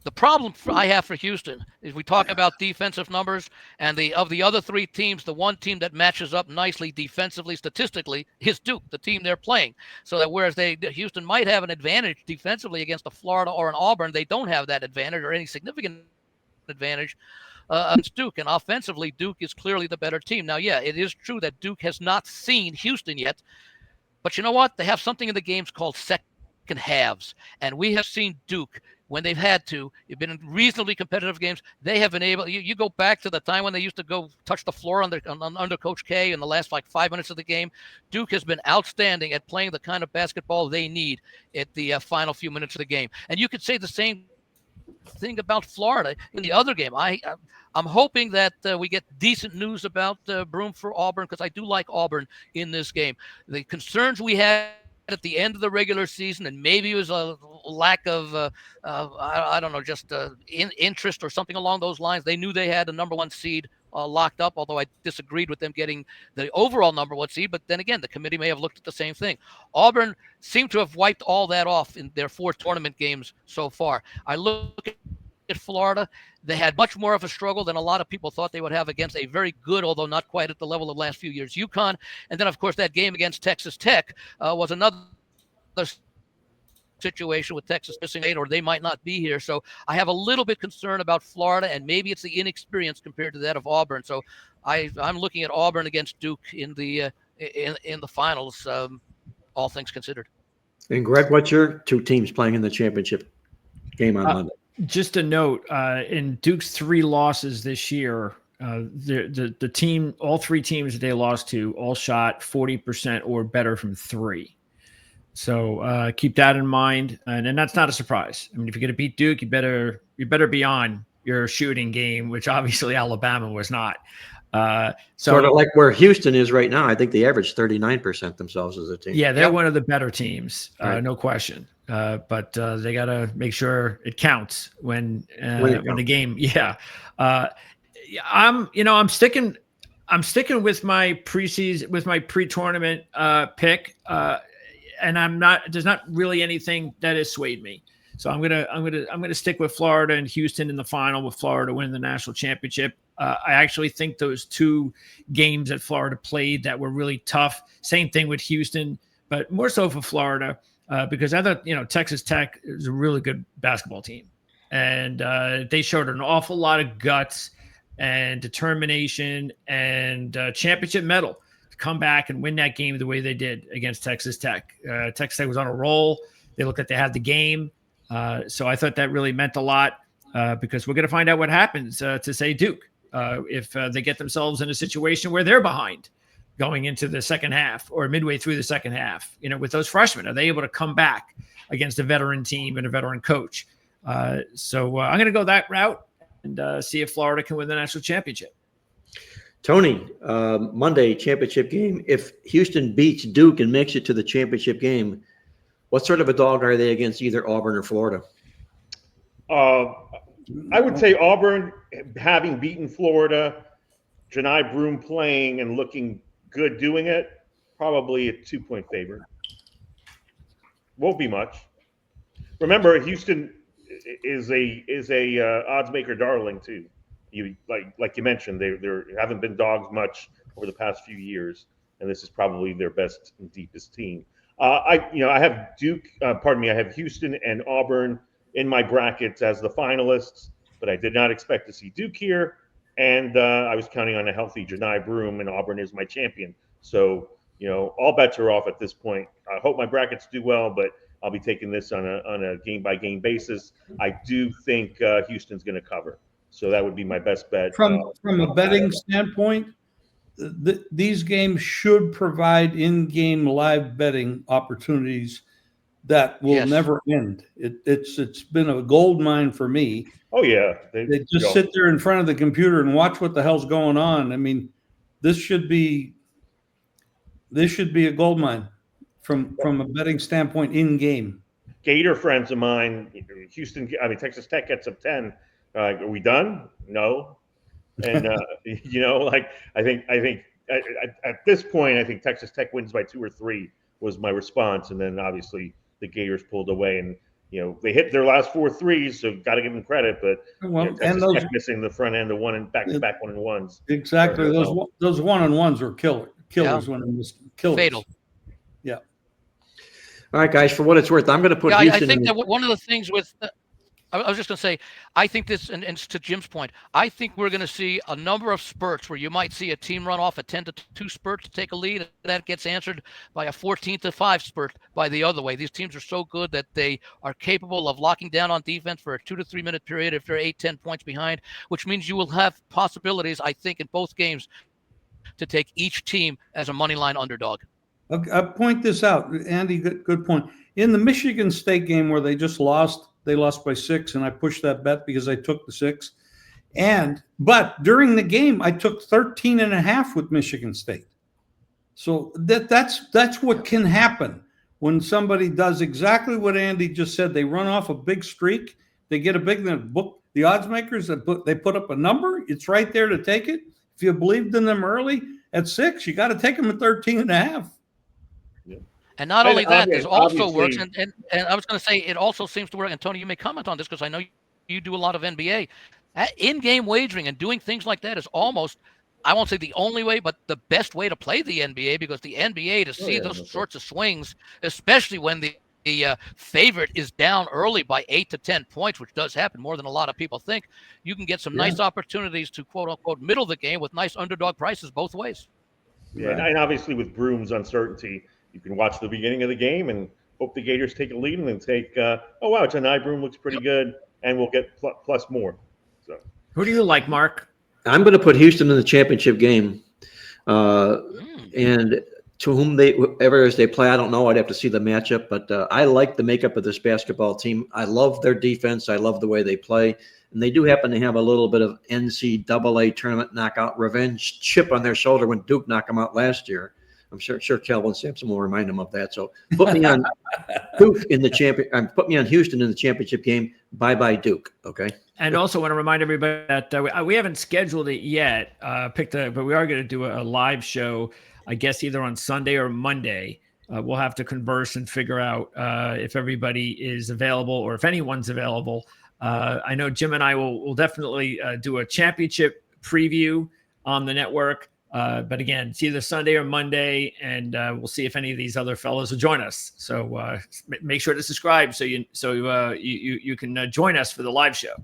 The problem I have for Houston is we talk about defensive numbers, and of the other 3 teams, the one team that matches up nicely defensively, statistically, is Duke, the team they're playing. So that whereas Houston might have an advantage defensively against a Florida or an Auburn, they don't have that advantage or any significant advantage against Duke. And offensively, Duke is clearly the better team. Now, yeah, it is true that Duke has not seen Houston yet, but you know what? They have something in the games called second halves, and we have seen Duke when they've had to. You've been in reasonably competitive games. They have been able. You go back to the time when they used to go touch the floor under Coach K in the last 5 minutes of the game. Duke has been outstanding at playing the kind of basketball they need at the final few minutes of the game. And you could say the same thing about Florida in the other game. I'm hoping that we get decent news about Broome for Auburn, because I do like Auburn in this game. The concerns we had at the end of the regular season, and maybe it was a lack of I don't know, just interest or something along those lines. They knew they had a number 1 seed locked up, although I disagreed with them getting the overall number 1 seed. But then again, the committee may have looked at the same thing. Auburn seemed to have wiped all that off in their 4 tournament games so far. I look at Florida. They had much more of a struggle than a lot of people thought they would have against a very good, although not quite at the level of the last few years, UConn. And then, of course, that game against Texas Tech was another situation with Texas missing 8, or they might not be here. So I have a little bit concern about Florida, and maybe it's the inexperience compared to that of Auburn. So I'm looking at Auburn against Duke in the finals, all things considered. And Greg, what's your 2 teams playing in the championship game on Monday? Just a note, in Duke's 3 losses this year, the team, all 3 teams that they lost to, all shot 40% or better from 3. So keep that in mind, and that's not a surprise. I mean, if you're going to beat Duke, you better be on your shooting game, which obviously Alabama was not. Sort of like where Houston is right now. I think they average 39% themselves as a team. Yeah, they're one of the better teams, right. No question. But they got to make sure it counts when the game. Yeah, I'm sticking with my preseason, with my pre-tournament pick, and there's not really anything that has swayed me. So I'm gonna stick with Florida and Houston in the final, with Florida winning the national championship. I actually think those 2 games that Florida played that were really tough. Same thing with Houston, but more so for Florida. Because I thought, Texas Tech is a really good basketball team, and they showed an awful lot of guts and determination and championship medal to come back and win that game the way they did against Texas Tech. Texas Tech was on a roll. They looked like they had the game. So I thought that really meant a lot because we're going to find out what happens to, say, Duke if they get themselves in a situation where they're behind going into the second half or midway through the second half. With those freshmen, are they able to come back against a veteran team and a veteran coach? So I'm going to go that route and see if Florida can win the national championship. Tony, Monday championship game. If Houston beats Duke and makes it to the championship game, what sort of a dog are they against either Auburn or Florida? I would say Auburn, having beaten Florida, Janai Broome playing and looking good doing it, probably a 2-point favorite. Won't be much. Remember, Houston is a odds maker darling too. You like you mentioned, they haven't been dogs much over the past few years, and this is probably their best and deepest team. I have Duke. I have Houston and Auburn in my brackets as the finalists, but I did not expect to see Duke here, and I was counting on a healthy Janai Broome, and Auburn is my champion. So all bets are off at this point. I hope my brackets do well, but I'll be taking this on a game by game basis. I do think Houston's going to cover, so that would be my best bet. From a betting standpoint, these games should provide in-game live betting opportunities that will never end. It's been a gold mine for me. Oh yeah, they just sit there in front of the computer and watch what the hell's going on. I mean, this should be a gold mine from a betting standpoint in game. Gator friends of mine, Texas Tech gets up 10. Are we done? No. And I think at this point, I think Texas Tech wins by 2 or 3 was my response, and then obviously the Gators pulled away, and they hit their last 4 threes, so got to give them credit. But Texas Tech missing the front end of one and back-to-back 1-and-1s. Exactly, those 1-and-1s were killers when it was killers. Fatal. Yeah. All right, guys. For what it's worth, I'm going to put. Houston I think that one of the things with. I was just going to say, I think this, and to Jim's point, I think we're going to see a number of spurts where you might see a team run off a 10-2 spurt to take a lead. And that gets answered by a 14-5 spurt by the other way. These teams are so good that they are capable of locking down on defense for a 2 to 3 minute period if they're 8-10 points behind, which means you will have possibilities, I think, in both games to take each team as a money line underdog. I'll point this out, Andy. Good point. In the Michigan State game where they just lost. They lost by 6, and I pushed that bet because I took the 6. But during the game, I took 13.5 with Michigan State. So that's what can happen when somebody does exactly what Andy just said. They run off a big streak. They get a big book. The odds makers they put up a number. It's right there to take it. If you believed in them early at 6, you got to take them at 13.5. And not only that, this also works, and I was going to say it also seems to work, and Tony, you may comment on this because I know you do a lot of NBA. In-game wagering and doing things like that is almost, I won't say the only way, but the best way to play the NBA, because the NBA, to see those sorts of swings, especially when the favorite is down early by 8 to 10 points, which does happen more than a lot of people think, you can get some nice opportunities to quote-unquote middle the game with nice underdog prices both ways. Yeah, and obviously with Broome's uncertainty, you can watch the beginning of the game and hope the Gators take a lead and then take, Janai Broome looks pretty good, and we'll get plus more. So, who do you like, Mark? I'm going to put Houston in the championship game. And to whoever they play, I don't know. I'd have to see the matchup, but I like the makeup of this basketball team. I love their defense. I love the way they play. And they do happen to have a little bit of NCAA tournament knockout revenge chip on their shoulder when Duke knocked them out last year. I'm sure Calvin Sampson will remind them of that. So put me on Duke in the champion. Put me on Houston in the championship game. Bye Duke. Okay. And also want to remind everybody that we haven't scheduled it yet. But we are going to do a live show. I guess either on Sunday or Monday. We'll have to converse and figure out if everybody is available or if anyone's available. I know Jim and I will definitely do a championship preview on the network. But again, it's either Sunday or Monday, and we'll see if any of these other fellows will join us. So make sure to subscribe so you can join us for the live show.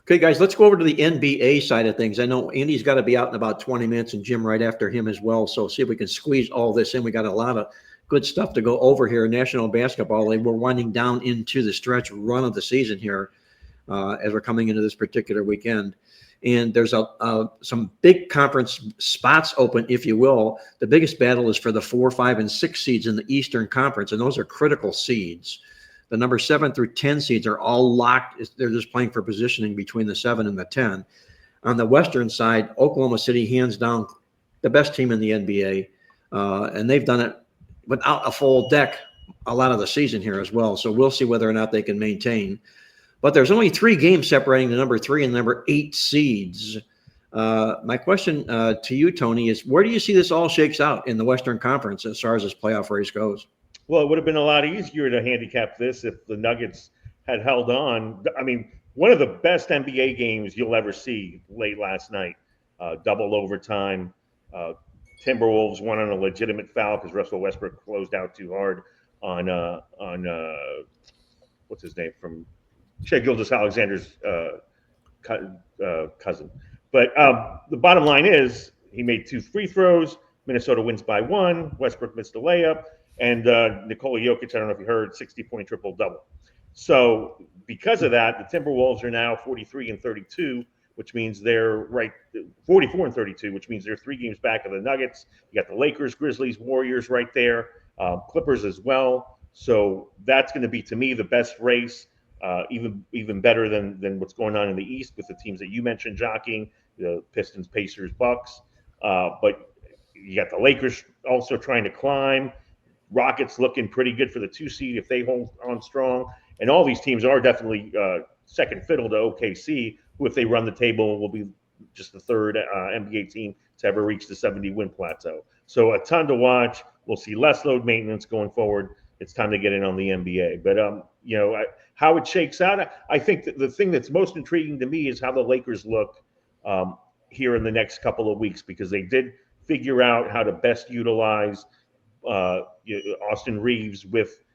Okay, guys, let's go over to the NBA side of things. I know Andy's got to be out in about 20 minutes and Jim right after him as well. So see if we can squeeze all this in. We got a lot of good stuff to go over here in National Basketball. We're winding down into the stretch run of the season here as we're coming into this particular weekend. And there's some big conference spots open, if you will. The biggest battle is for the 4, 5, and 6 seeds in the Eastern Conference, and those are critical seeds. The number 7 through 10 seeds are all locked. They're just playing for positioning between the 7 and the 10. On the Western side, Oklahoma City, hands down, the best team in the NBA. And they've done it without a full deck a lot of the season here as well. So we'll see whether or not they can maintain. But there's only 3 games separating the number 3 and the number 8 seeds. My question to you, Tony, is where do you see this all shakes out in the Western Conference as far as this playoff race goes? Well, it would have been a lot easier to handicap this if the Nuggets had held on. I mean, one of the best NBA games you'll ever see late last night, double overtime. Timberwolves won on a legitimate foul because Russell Westbrook closed out too hard on what's his name from Shai Gilgeous-Alexander's cousin. But the bottom line is he made 2 free throws. Minnesota wins by 1. Westbrook missed a layup. And Nikola Jokic, I don't know if you heard, 60-point triple-double. So because of that, the Timberwolves are now 43-32, which means they're 44-32, which means they're 3 games back of the Nuggets. You got the Lakers, Grizzlies, Warriors right there, Clippers as well. So that's going to be, to me, the best race, even better than what's going on in the East with the teams that you mentioned jockeying, the Pistons, Pacers, Bucks. But you got the Lakers also trying to climb. Rockets looking pretty good for the 2 seed if they hold on strong. And all these teams are definitely second fiddle to OKC, who, if they run the table, will be just the 3rd NBA team to ever reach the 70-win plateau. So a ton to watch. We'll see less load maintenance going forward. It's time to get in on the NBA. But, how it shakes out, I think that the thing that's most intriguing to me is how the Lakers look here in the next couple of weeks, because they did figure out how to best utilize Austin Reeves with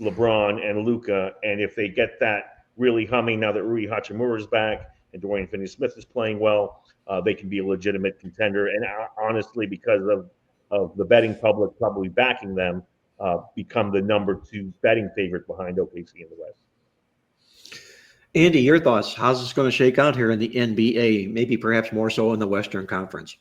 LeBron and Luka, and if they get that really humming now that Rui Hachimura is back and Dorian Finney-Smith is playing well, they can be a legitimate contender. And honestly, because of the betting public probably backing them, become the number 2 betting favorite behind OKC in the West. Andy, your thoughts? How's this going to shake out here in the NBA? Maybe perhaps more so in the Western Conference.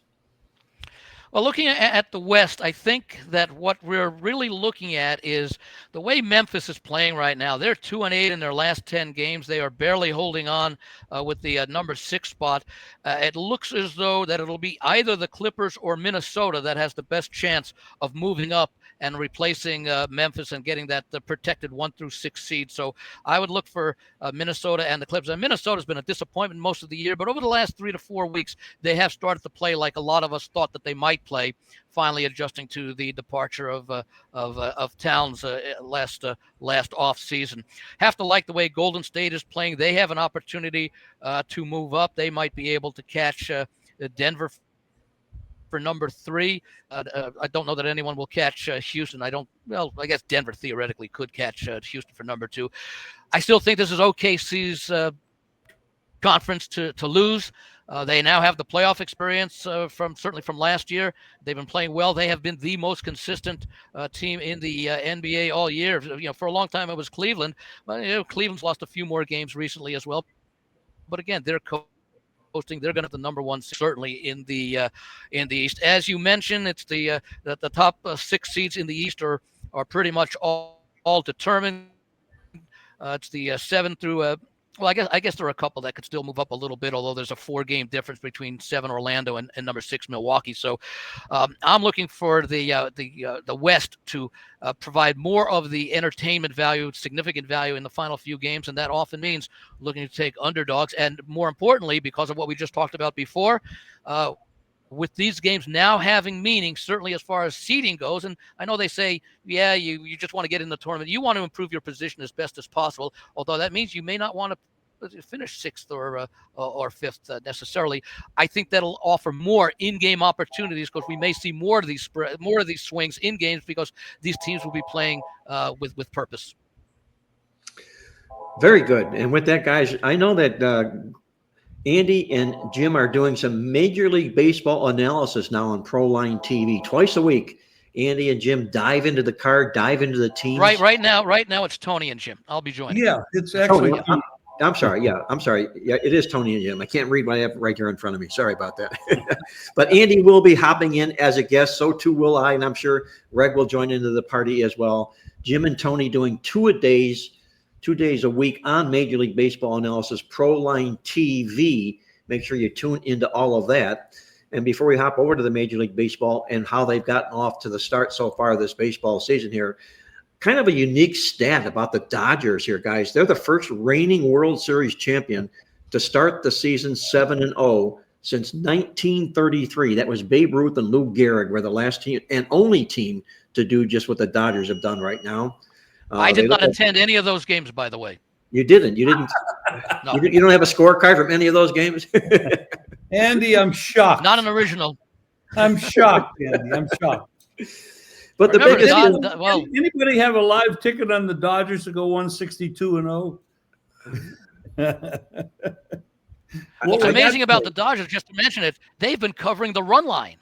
Well, looking at the West, I think that what we're really looking at is the way Memphis is playing right now. They're 2-8 in their last 10 games. They are barely holding on with the number 6 spot. It looks as though that it'll be either the Clippers or Minnesota that has the best chance of moving up and replacing Memphis and getting that protected 1 through 6 seed. So I would look for Minnesota and the Clippers. And Minnesota's been a disappointment most of the year, but over the last 3 to 4 weeks, they have started to play like a lot of us thought that they might play, finally adjusting to the departure of Towns last off season. Have to like the way Golden State is playing. They have an opportunity to move up. They might be able to catch Denver for number 3. I don't know that anyone will catch Houston. I guess Denver theoretically could catch Houston for number 2. I still think this is OKC's conference to lose. They now have the playoff experience from last year. They've been playing well. They have been the most consistent team in the NBA all year. For a long time it was Cleveland, but Cleveland's lost a few more games recently as well. But again, they're coasting. They're going to have the number 1 certainly in the East. As you mentioned, it's the top 6 seeds in the East are pretty much all determined. It's the 7 through. Well, I guess there are a couple that could still move up a little bit, although there's a 4-game difference between 7 Orlando and number 6 Milwaukee. So I'm looking for the West to provide more of the entertainment value, significant value in the final few games, and that often means looking to take underdogs. And more importantly, because of what we just talked about before, with these games now having meaning, certainly as far as seeding goes, and I know they say, yeah, you just want to get in the tournament. You want to improve your position as best as possible, although that means you may not want to finish 6th or 5th necessarily. I think that'll offer more in-game opportunities because we may see more of these swings in games because these teams will be playing with purpose. Very good. And with that, guys, I know that Andy and Jim are doing some Major League Baseball analysis now on Proline TV twice a week. Andy and Jim dive into the card, dive into the teams. Right now it's Tony and Jim. I'll be joining. Yeah, it's actually. Tony, I'm sorry. Yeah, I'm sorry. Yeah, it is Tony and Jim. I can't read what I have right here in front of me. Sorry about that. But Andy will be hopping in as a guest. So too will I, and I'm sure Reg will join into the party as well. Jim and Tony doing 2 days a week on Major League Baseball analysis, Proline TV. Make sure you tune into all of that. And before we hop over to the Major League Baseball and how they've gotten off to the start so far this baseball season here, kind of a unique stat about the Dodgers here, guys. They're the first reigning World Series champion to start the season 7-0 since 1933. That was Babe Ruth and Lou Gehrig were the last team and only team to do just what the Dodgers have done right now. I did not attend any of those games, by the way. You didn't. No. You don't have a scorecard from any of those games? Andy, I'm shocked. Not an original. I'm shocked, Andy. I'm shocked. But the Remember, biggest Anybody have a live ticket on the Dodgers to go 162-0? What's amazing about the Dodgers, just to mention it, they've been covering the run line.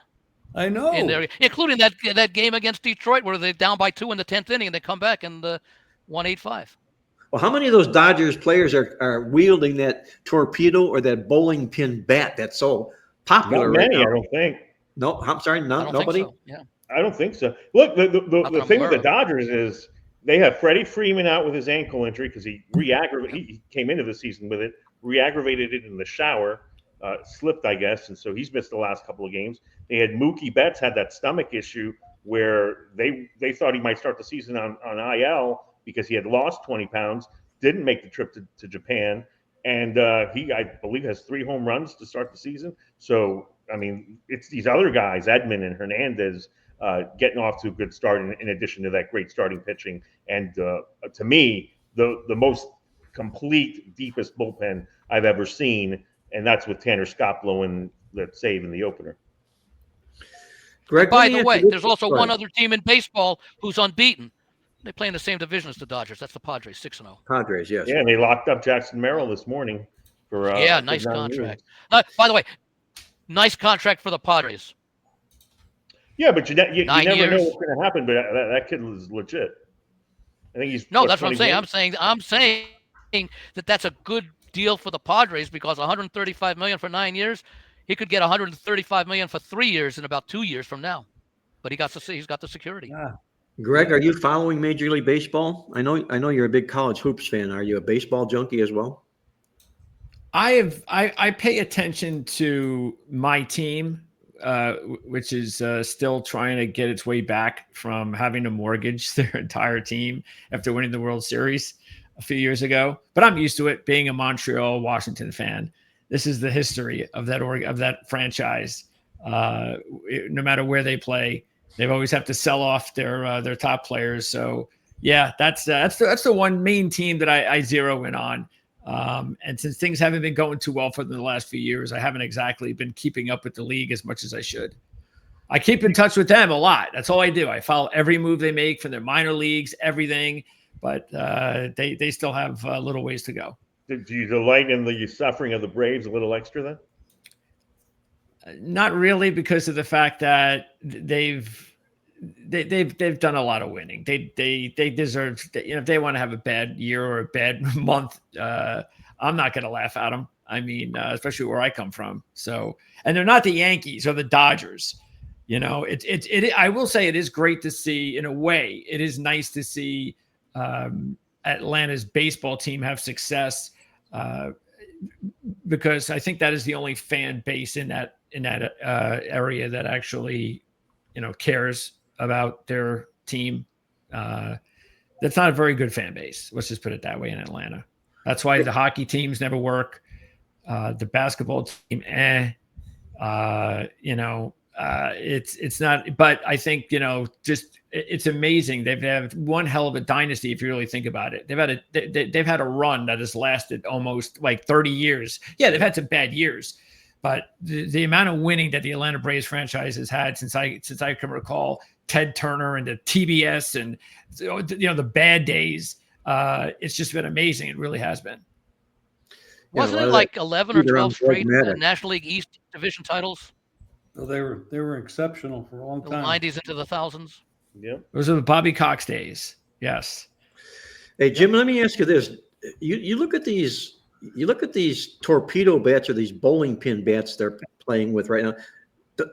I know. In there, including that game against Detroit where they're down by 2 in the 10th inning and they come back and won 8-5. Well, how many of those Dodgers players are wielding that torpedo or that bowling pin bat that's so popular Not many, right now? I don't think. No, I'm sorry, nobody. So. Yeah. I don't think so. Look, the I'm thing aware with the of. Dodgers is they have Freddie Freeman out with his ankle injury because he came into the season with it, re-aggravated it in the shower, slipped, I guess, and so he's missed the last couple of games. They had Mookie Betts had that stomach issue where they thought he might start the season on IL because he had lost 20 pounds, didn't make the trip to Japan, and he, I believe, has 3 home runs to start the season. So, I mean, it's these other guys, Edman and Hernandez, getting off to a good start in addition to that great starting pitching. And to me, the most complete, deepest bullpen I've ever seen, and that's with Tanner Scott blowing that save in the opener. Greg, By the way, there's also one other team in baseball who's unbeaten. They play in the same division as the Dodgers. That's the Padres, 6-0. Padres, yes. Yeah, and they locked up Jackson Merrill this morning for nice contract. By the way, nice contract for the Padres. Yeah, but you never 9 know years. what's going to happen. But that kid is legit. I think he's No, that's what I'm saying. I'm saying that that's a good deal for the Padres because $135 million for 9 years. He could get $135 million for 3 years in about 2 years from now. But he's got the security. Yeah. Greg, are you following Major League Baseball? I know you're a big college hoops fan. Are you a baseball junkie as well? I pay attention to my team, which is still trying to get its way back from having to mortgage their entire team after winning the World Series a few years ago. But I'm used to it, being a Montreal Washington fan. This is the history of that franchise. No matter where they play, they always have to sell off their top players. So yeah, that's the one main team that I zero in on. And since things haven't been going too well for them the last few years, I haven't exactly been keeping up with the league as much as I should. I keep in touch with them a lot. That's all I do. I follow every move they make from their minor leagues, everything. But they still have a little ways to go. Do you delight in the suffering of the Braves a little extra then? Not really, because of the fact that they've done a lot of winning. They deserve, if they want to have a bad year or a bad month, I'm not going to laugh at them. I mean, especially where I come from. So, and they're not the Yankees or the Dodgers. I will say it is great to see. In a way, it is nice to see Atlanta's baseball team have success, because I think that is the only fan base in that area that actually, cares about their team. That's not a very good fan base. Let's just put it that way in Atlanta. That's why the hockey teams never work. The basketball team, it's not, but I think, it's amazing. They've had one hell of a dynasty. If you really think about it, they've had a run that has lasted almost like 30 years. Yeah. They've had some bad years, but the amount of winning that the Atlanta Braves franchise has had since I can recall, Ted Turner and the TBS and, the bad days, it's just been amazing. It really has been. Wasn't a lot it of like that 11 or either on 12 straight dogmatic. National League East division titles? So they were exceptional for a long The time. 90s into the thousands. Yeah. Those are the Bobby Cox days. Yes. Hey, Jim, let me ask you this. You look at these torpedo bats or these bowling pin bats they're playing with right now.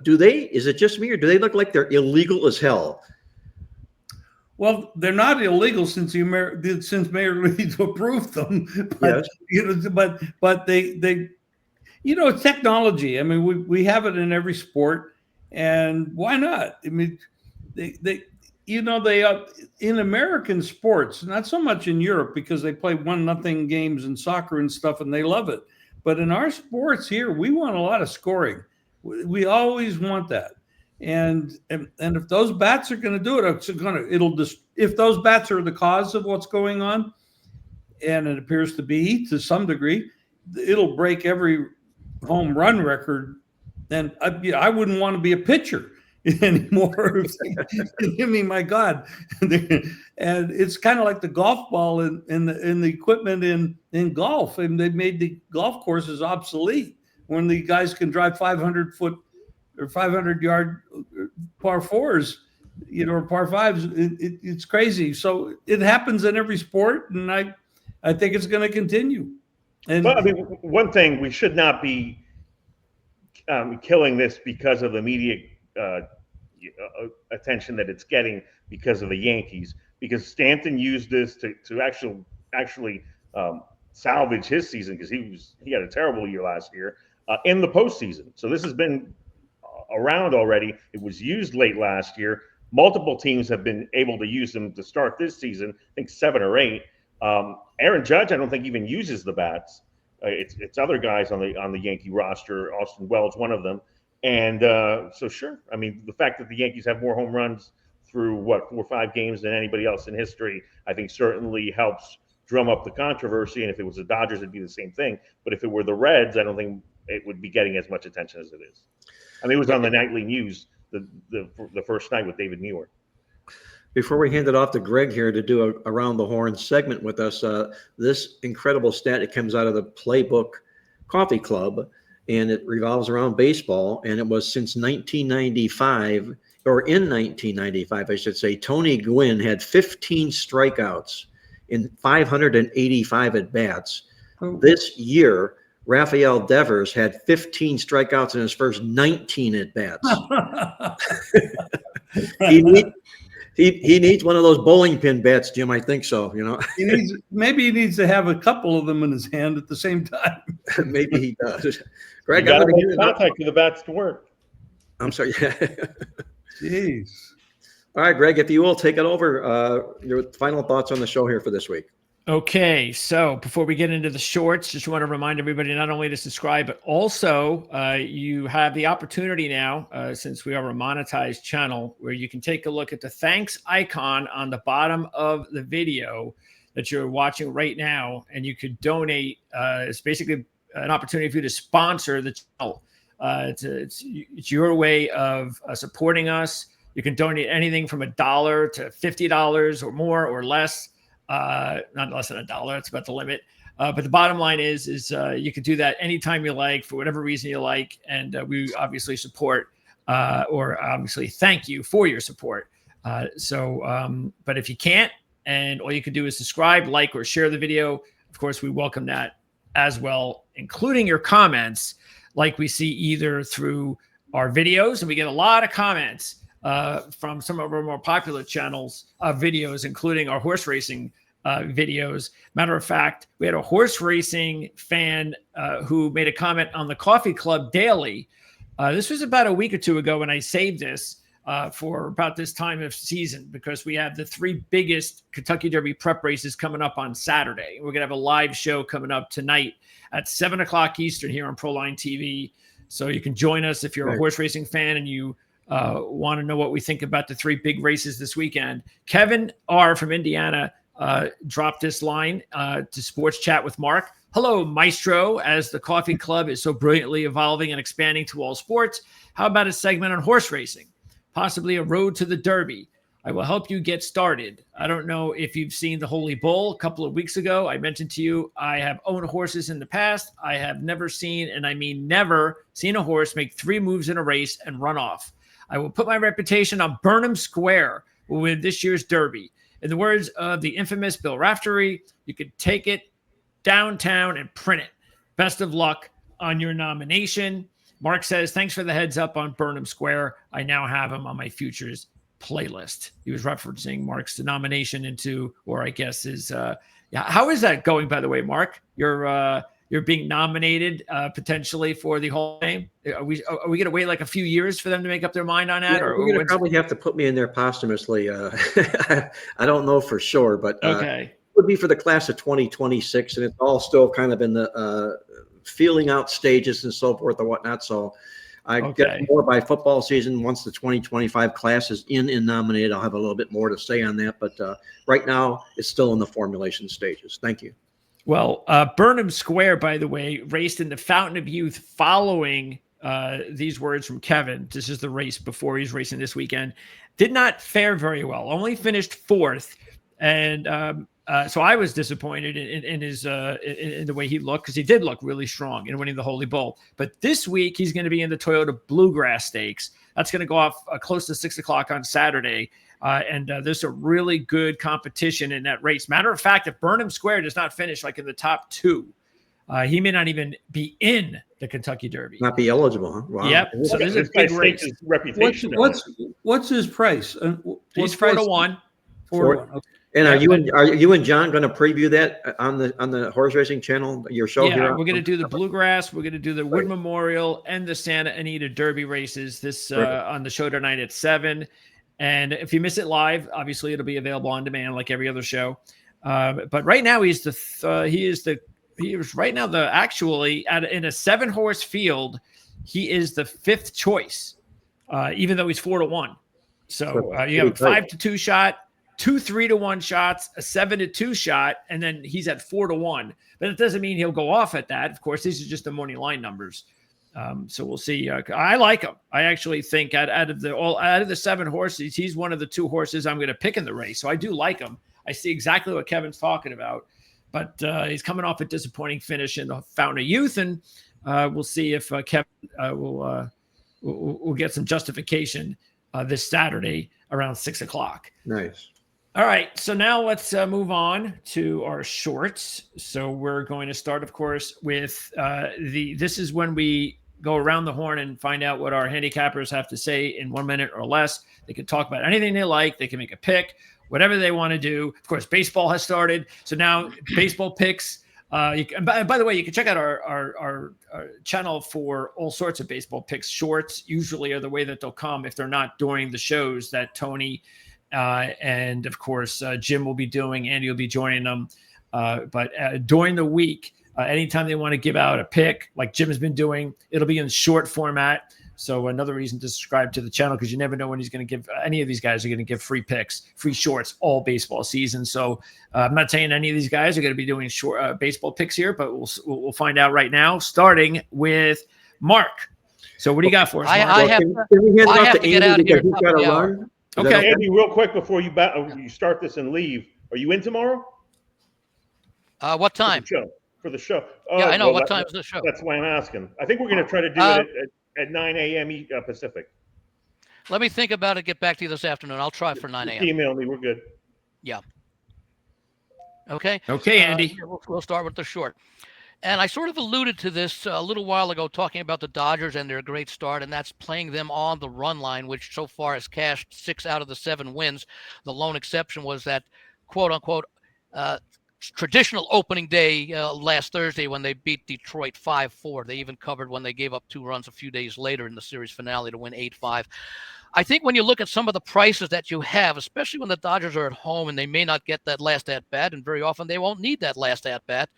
Is it just me, or do they look like they're illegal as hell? Well, they're not illegal since Major League approved them. But Yes. but they it's technology. I mean, we have it in every sport, and why not? I mean, they in American sports, not so much in Europe because they play 1-0 games in soccer and stuff, and they love it. But in our sports here, we want a lot of scoring. We always want that. And if those bats are going to do it, if those bats are the cause of what's going on, and it appears to be to some degree, it'll break every home run record. Then I wouldn't want to be a pitcher anymore. I mean, my God. And it's kind of like the golf ball and the equipment in golf, and they made the golf courses obsolete when the guys can drive 500-foot or 500-yard par fours, or par fives. It's crazy. So it happens in every sport, and I think it's going to continue. And Well, I mean, one thing, we should not be killing this because of the media attention that it's getting because of the Yankees. Because Stanton used this to actually salvage his season, because he had a terrible year last year in the postseason. So this has been around already. It was used late last year. Multiple teams have been able to use them to start this season. I think 7 or 8. Aaron Judge, I don't think even uses the bats. It's other guys on the Yankee roster. Austin Wells, one of them. And so sure, I mean, the fact that the Yankees have more home runs through 4 or 5 games than anybody else in history, I think certainly helps drum up the controversy. And if it was the Dodgers, it'd be the same thing. But if it were the Reds, I don't think it would be getting as much attention as it is. I mean, it was on the nightly news the first night with David Muir. Before we hand it off to Greg here to do a Around the Horn segment with us, this incredible stat, it comes out of the Playbook Coffee Club, and it revolves around baseball. And it was since 1995, or in 1995, I should say, Tony Gwynn had 15 strikeouts in 585 at-bats. This year, Rafael Devers had 15 strikeouts in his first 19 at-bats. He needs one of those bowling pin bats, Jim. I think so. Maybe he needs to have a couple of them in his hand at the same time. Maybe he does. Greg, You got to make contact with the bats to work. I'm sorry. Jeez. All right, Greg, if you will take it over. Your final thoughts on the show here for this week. Okay, so before we get into the shorts, just want to remind everybody not only to subscribe, but also you have the opportunity now, since we are a monetized channel, where you can take a look at the thanks icon on the bottom of the video that you're watching right now, and you could donate. It's basically an opportunity for you to sponsor the channel. It's your way of supporting us. You can donate anything from $1 to $50 or more or less. Not less than $1. That's about the limit. But the bottom line is you can do that anytime you like, for whatever reason you like. And we obviously support or obviously thank you for your support. But if you can't, and all you can do is subscribe, like, or share the video, of course, we welcome that as well, including your comments, like we see either through our videos, and we get a lot of comments from some of our more popular channels, videos, including our horse racing videos. Matter of fact, we had a horse racing fan who made a comment on the Coffee Club Daily. This was about a week or two ago when I saved this for about this time of season, because we have the 3 biggest Kentucky Derby prep races coming up on Saturday. We're going to have a live show coming up tonight at 7 o'clock Eastern here on Proline TV. So you can join us if you're a horse racing fan and you want to know what we think about the 3 big races this weekend. Kevin R. from Indiana dropped this line to Sports Chat with Mark. Hello, Maestro. As the Coffee Club is so brilliantly evolving and expanding to all sports, how about a segment on horse racing? Possibly a road to the Derby. I will help you get started. I don't know if you've seen the Holy Bull a couple of weeks ago. I mentioned to you, I have owned horses in the past. I have never seen, and I mean never, seen a horse make 3 moves in a race and run off. I will put my reputation on Burnham Square will win this year's Derby. In the words of the infamous Bill Raftery, you could take it downtown and print it. Best of luck on your nomination. Mark says, thanks for the heads up on Burnham Square. I now have him on my futures playlist. He was referencing Mark's nomination into, or I guess is, how is that going, by the way, Mark? You're being nominated potentially for the Hall of Fame. Are we going to wait like a few years for them to make up their mind on that? Yeah, you're going to probably have to put me in there posthumously. I don't know for sure, but okay. It would be for the class of 2026, and it's all still kind of in the feeling out stages and so forth and whatnot. So I get more by football season. Once the 2025 class is in and nominated, I'll have a little bit more to say on that. But right now, it's still in the formulation stages. Thank you. Well, Burnham Square, by the way, raced in the Fountain of Youth following these words from Kevin. This is the race before he's racing this weekend. Did not fare very well. Only finished 4th. And so I was disappointed in his in the way he looked, because he did look really strong in winning the Holy Bull. But this week, he's going to be in the Toyota Bluegrass Stakes. That's going to go off close to 6 o'clock on Saturday. And there's a really good competition in that race. Matter of fact, if Burnham Square does not finish like in the top 2, he may not even be in the Kentucky Derby. Not be eligible, huh? Wow. Yep. So this is a big race. Reputation. What's his price? He's 4-1. 4-1. Okay. And are you and John going to preview that on the horse racing channel? Your show here? Yeah, we're going to do the Bluegrass. We're going to do the Wood Memorial and the Santa Anita Derby races this on the show tonight at 7. And if you miss it live, obviously it'll be available on demand like every other show. But right now he is right now actually in a 7-horse field, he is the 5th choice, even though he's 4-1. So you have a 5-2 shot, 2 3-1 shots, a 7-2 shot, and then he's at 4-1. But it doesn't mean he'll go off at that. Of course, these are just the money line numbers. So we'll see. I like him. I actually think out of the 7 horses, he's one of the 2 horses I'm going to pick in the race. So I do like him. I see exactly what Kevin's talking about. But he's coming off a disappointing finish in the Fountain of Youth, and we'll see if Kevin will get some justification this Saturday around 6 o'clock. Nice. All right, so now let's move on to our shorts. So we're going to start, of course, with this is when we go around the horn and find out what our handicappers have to say in 1 minute or less. They can talk about anything they like. They can make a pick, whatever they want to do. Of course, baseball has started. So now baseball picks. By the way, you can check out our channel for all sorts of baseball picks. Shorts usually are the way that they'll come if they're not during the shows that Tony and of course, Jim will be doing. Andy will be joining them. But during the week, anytime they want to give out a pick, like Jim has been doing, it'll be in short format. So another reason to subscribe to the channel, because you never know when he's going to give. Any of these guys are going to give free picks, free shorts all baseball season. So I'm not saying any of these guys are going to be doing short baseball picks here, but we'll find out right now, starting with Mark. So what do you got for us, Mark? I have to get out of here. Okay, Andy, real quick before you start this and leave, are you in tomorrow? What time? For the show. Yeah, I know. What time is the show? That's why I'm asking. I think we're going to try to do it at 9 a.m. Pacific. Let me think about it. Get back to you this afternoon. I'll try for 9 a.m. Email me. We're good. Yeah. Okay. Okay, Andy. We'll start with the short. And I sort of alluded to this a little while ago, talking about the Dodgers and their great start, and that's playing them on the run line, which so far has cashed 6 out of the 7 wins. The lone exception was that quote-unquote traditional opening day last Thursday when they beat Detroit 5-4. They even covered when they gave up 2 runs a few days later in the series finale to win 8-5. I think when you look at some of the prices that you have, especially when the Dodgers are at home and they may not get that last at-bat, and very often they won't need that last at-bat,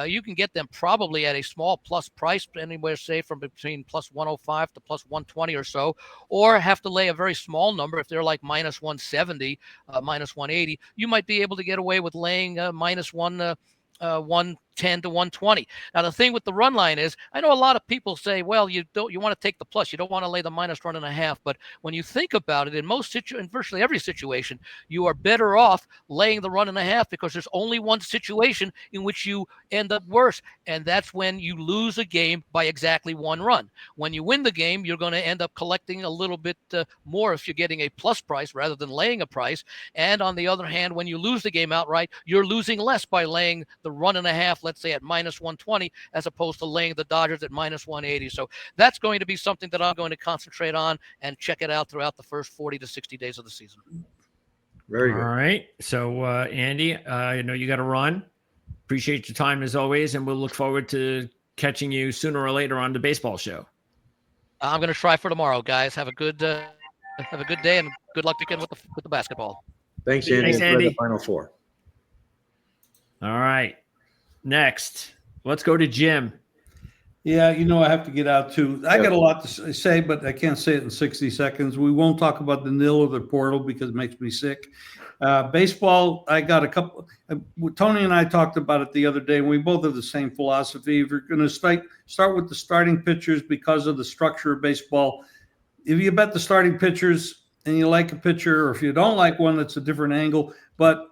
you can get them probably at a small plus price, anywhere, say, from between plus 105 to plus 120 or so, or have to lay a very small number. If they're like minus 170, minus 180, you might be able to get away with laying minus 110 110 to 120. Now, the thing with the run line is, I know a lot of people say, well, you want to take the plus. You don't want to lay the -1.5. But when you think about it, in virtually every situation, you are better off laying the 1.5 because there's only one situation in which you end up worse. And that's when you lose a game by exactly 1 run. When you win the game, you're going to end up collecting a little bit more if you're getting a plus price rather than laying a price. And on the other hand, when you lose the game outright, you're losing less by laying the 1.5, let's say at -120, as opposed to laying the Dodgers at -180. So that's going to be something that I'm going to concentrate on and check it out throughout the first 40 to 60 days of the season. Very good. All right. So, Andy, I know you got to run. Appreciate your time as always, and we'll look forward to catching you sooner or later on the baseball show. I'm going to try for tomorrow, guys. Have a good day and good luck again with the basketball. Thanks, Andy. Thanks, Enjoy Andy. the Final Four. All right. Next, let's go to Jim. Yeah, I have to get out too. I got a lot to say, but I can't say it in 60 seconds. We won't talk about the nil or the portal because it makes me sick. Baseball, I got a couple. Tony and I talked about it the other day, and we both have the same philosophy. If you're going to start with the starting pitchers because of the structure of baseball, if you bet the starting pitchers and you like a pitcher, or if you don't like one, that's a different angle. But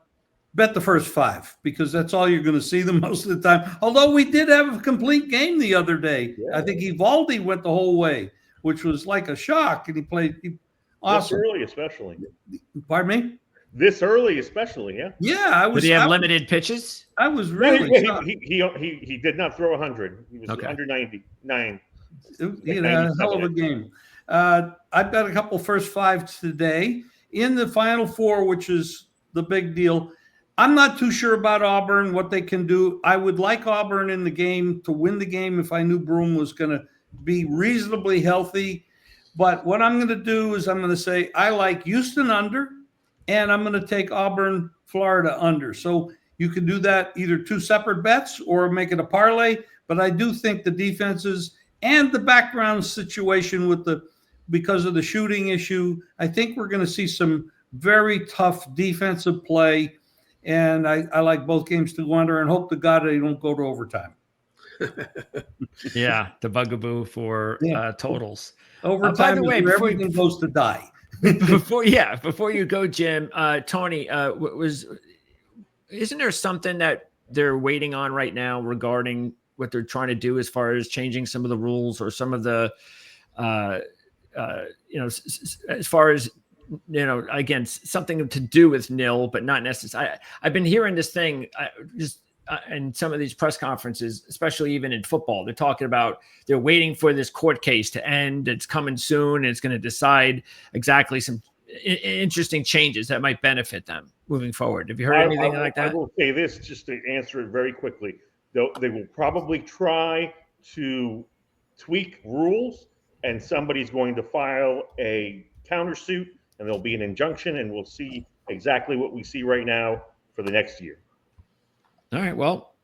bet the first 5 because that's all you're going to see them most of the time. Although we did have a complete game the other day. Yeah. I think Evaldi went the whole way, which was like a shock, and he played awesome. This early, especially. Pardon me? This early, especially, yeah. Yeah, I was. Did he have limited pitches? I was really. He did not throw 100. He was under 99. A hell of a game. I've got a couple first 5 today in the Final Four, which is the big deal. I'm not too sure about Auburn, what they can do. I would like Auburn in the game to win the game if I knew Broom was going to be reasonably healthy. But what I'm going to do is I'm going to say I like Houston under, and I'm going to take Auburn, Florida under. So you can do that either 2 separate bets or make it a parlay. But I do think the defenses and the background situation because of the shooting issue, I think we're going to see some very tough defensive play. And I like both games to go under and hope to God they don't go to overtime. Yeah, the bugaboo for totals. Overtime by the way, everything goes to die. before you go, Jim, Tony, isn't there something that they're waiting on right now regarding what they're trying to do as far as changing some of the rules or some of the, as far as, again, something to do with nil, but not necessarily. I've been hearing this thing in some of these press conferences, especially even in football. They're talking about they're waiting for this court case to end. It's coming soon. And it's going to decide exactly some interesting changes that might benefit them moving forward. Have you heard anything like that? I will say this just to answer it very quickly. They will probably try to tweak rules, and somebody's going to file a countersuit, and there'll be an injunction, and we'll see exactly what we see right now for the next year. All right. Well,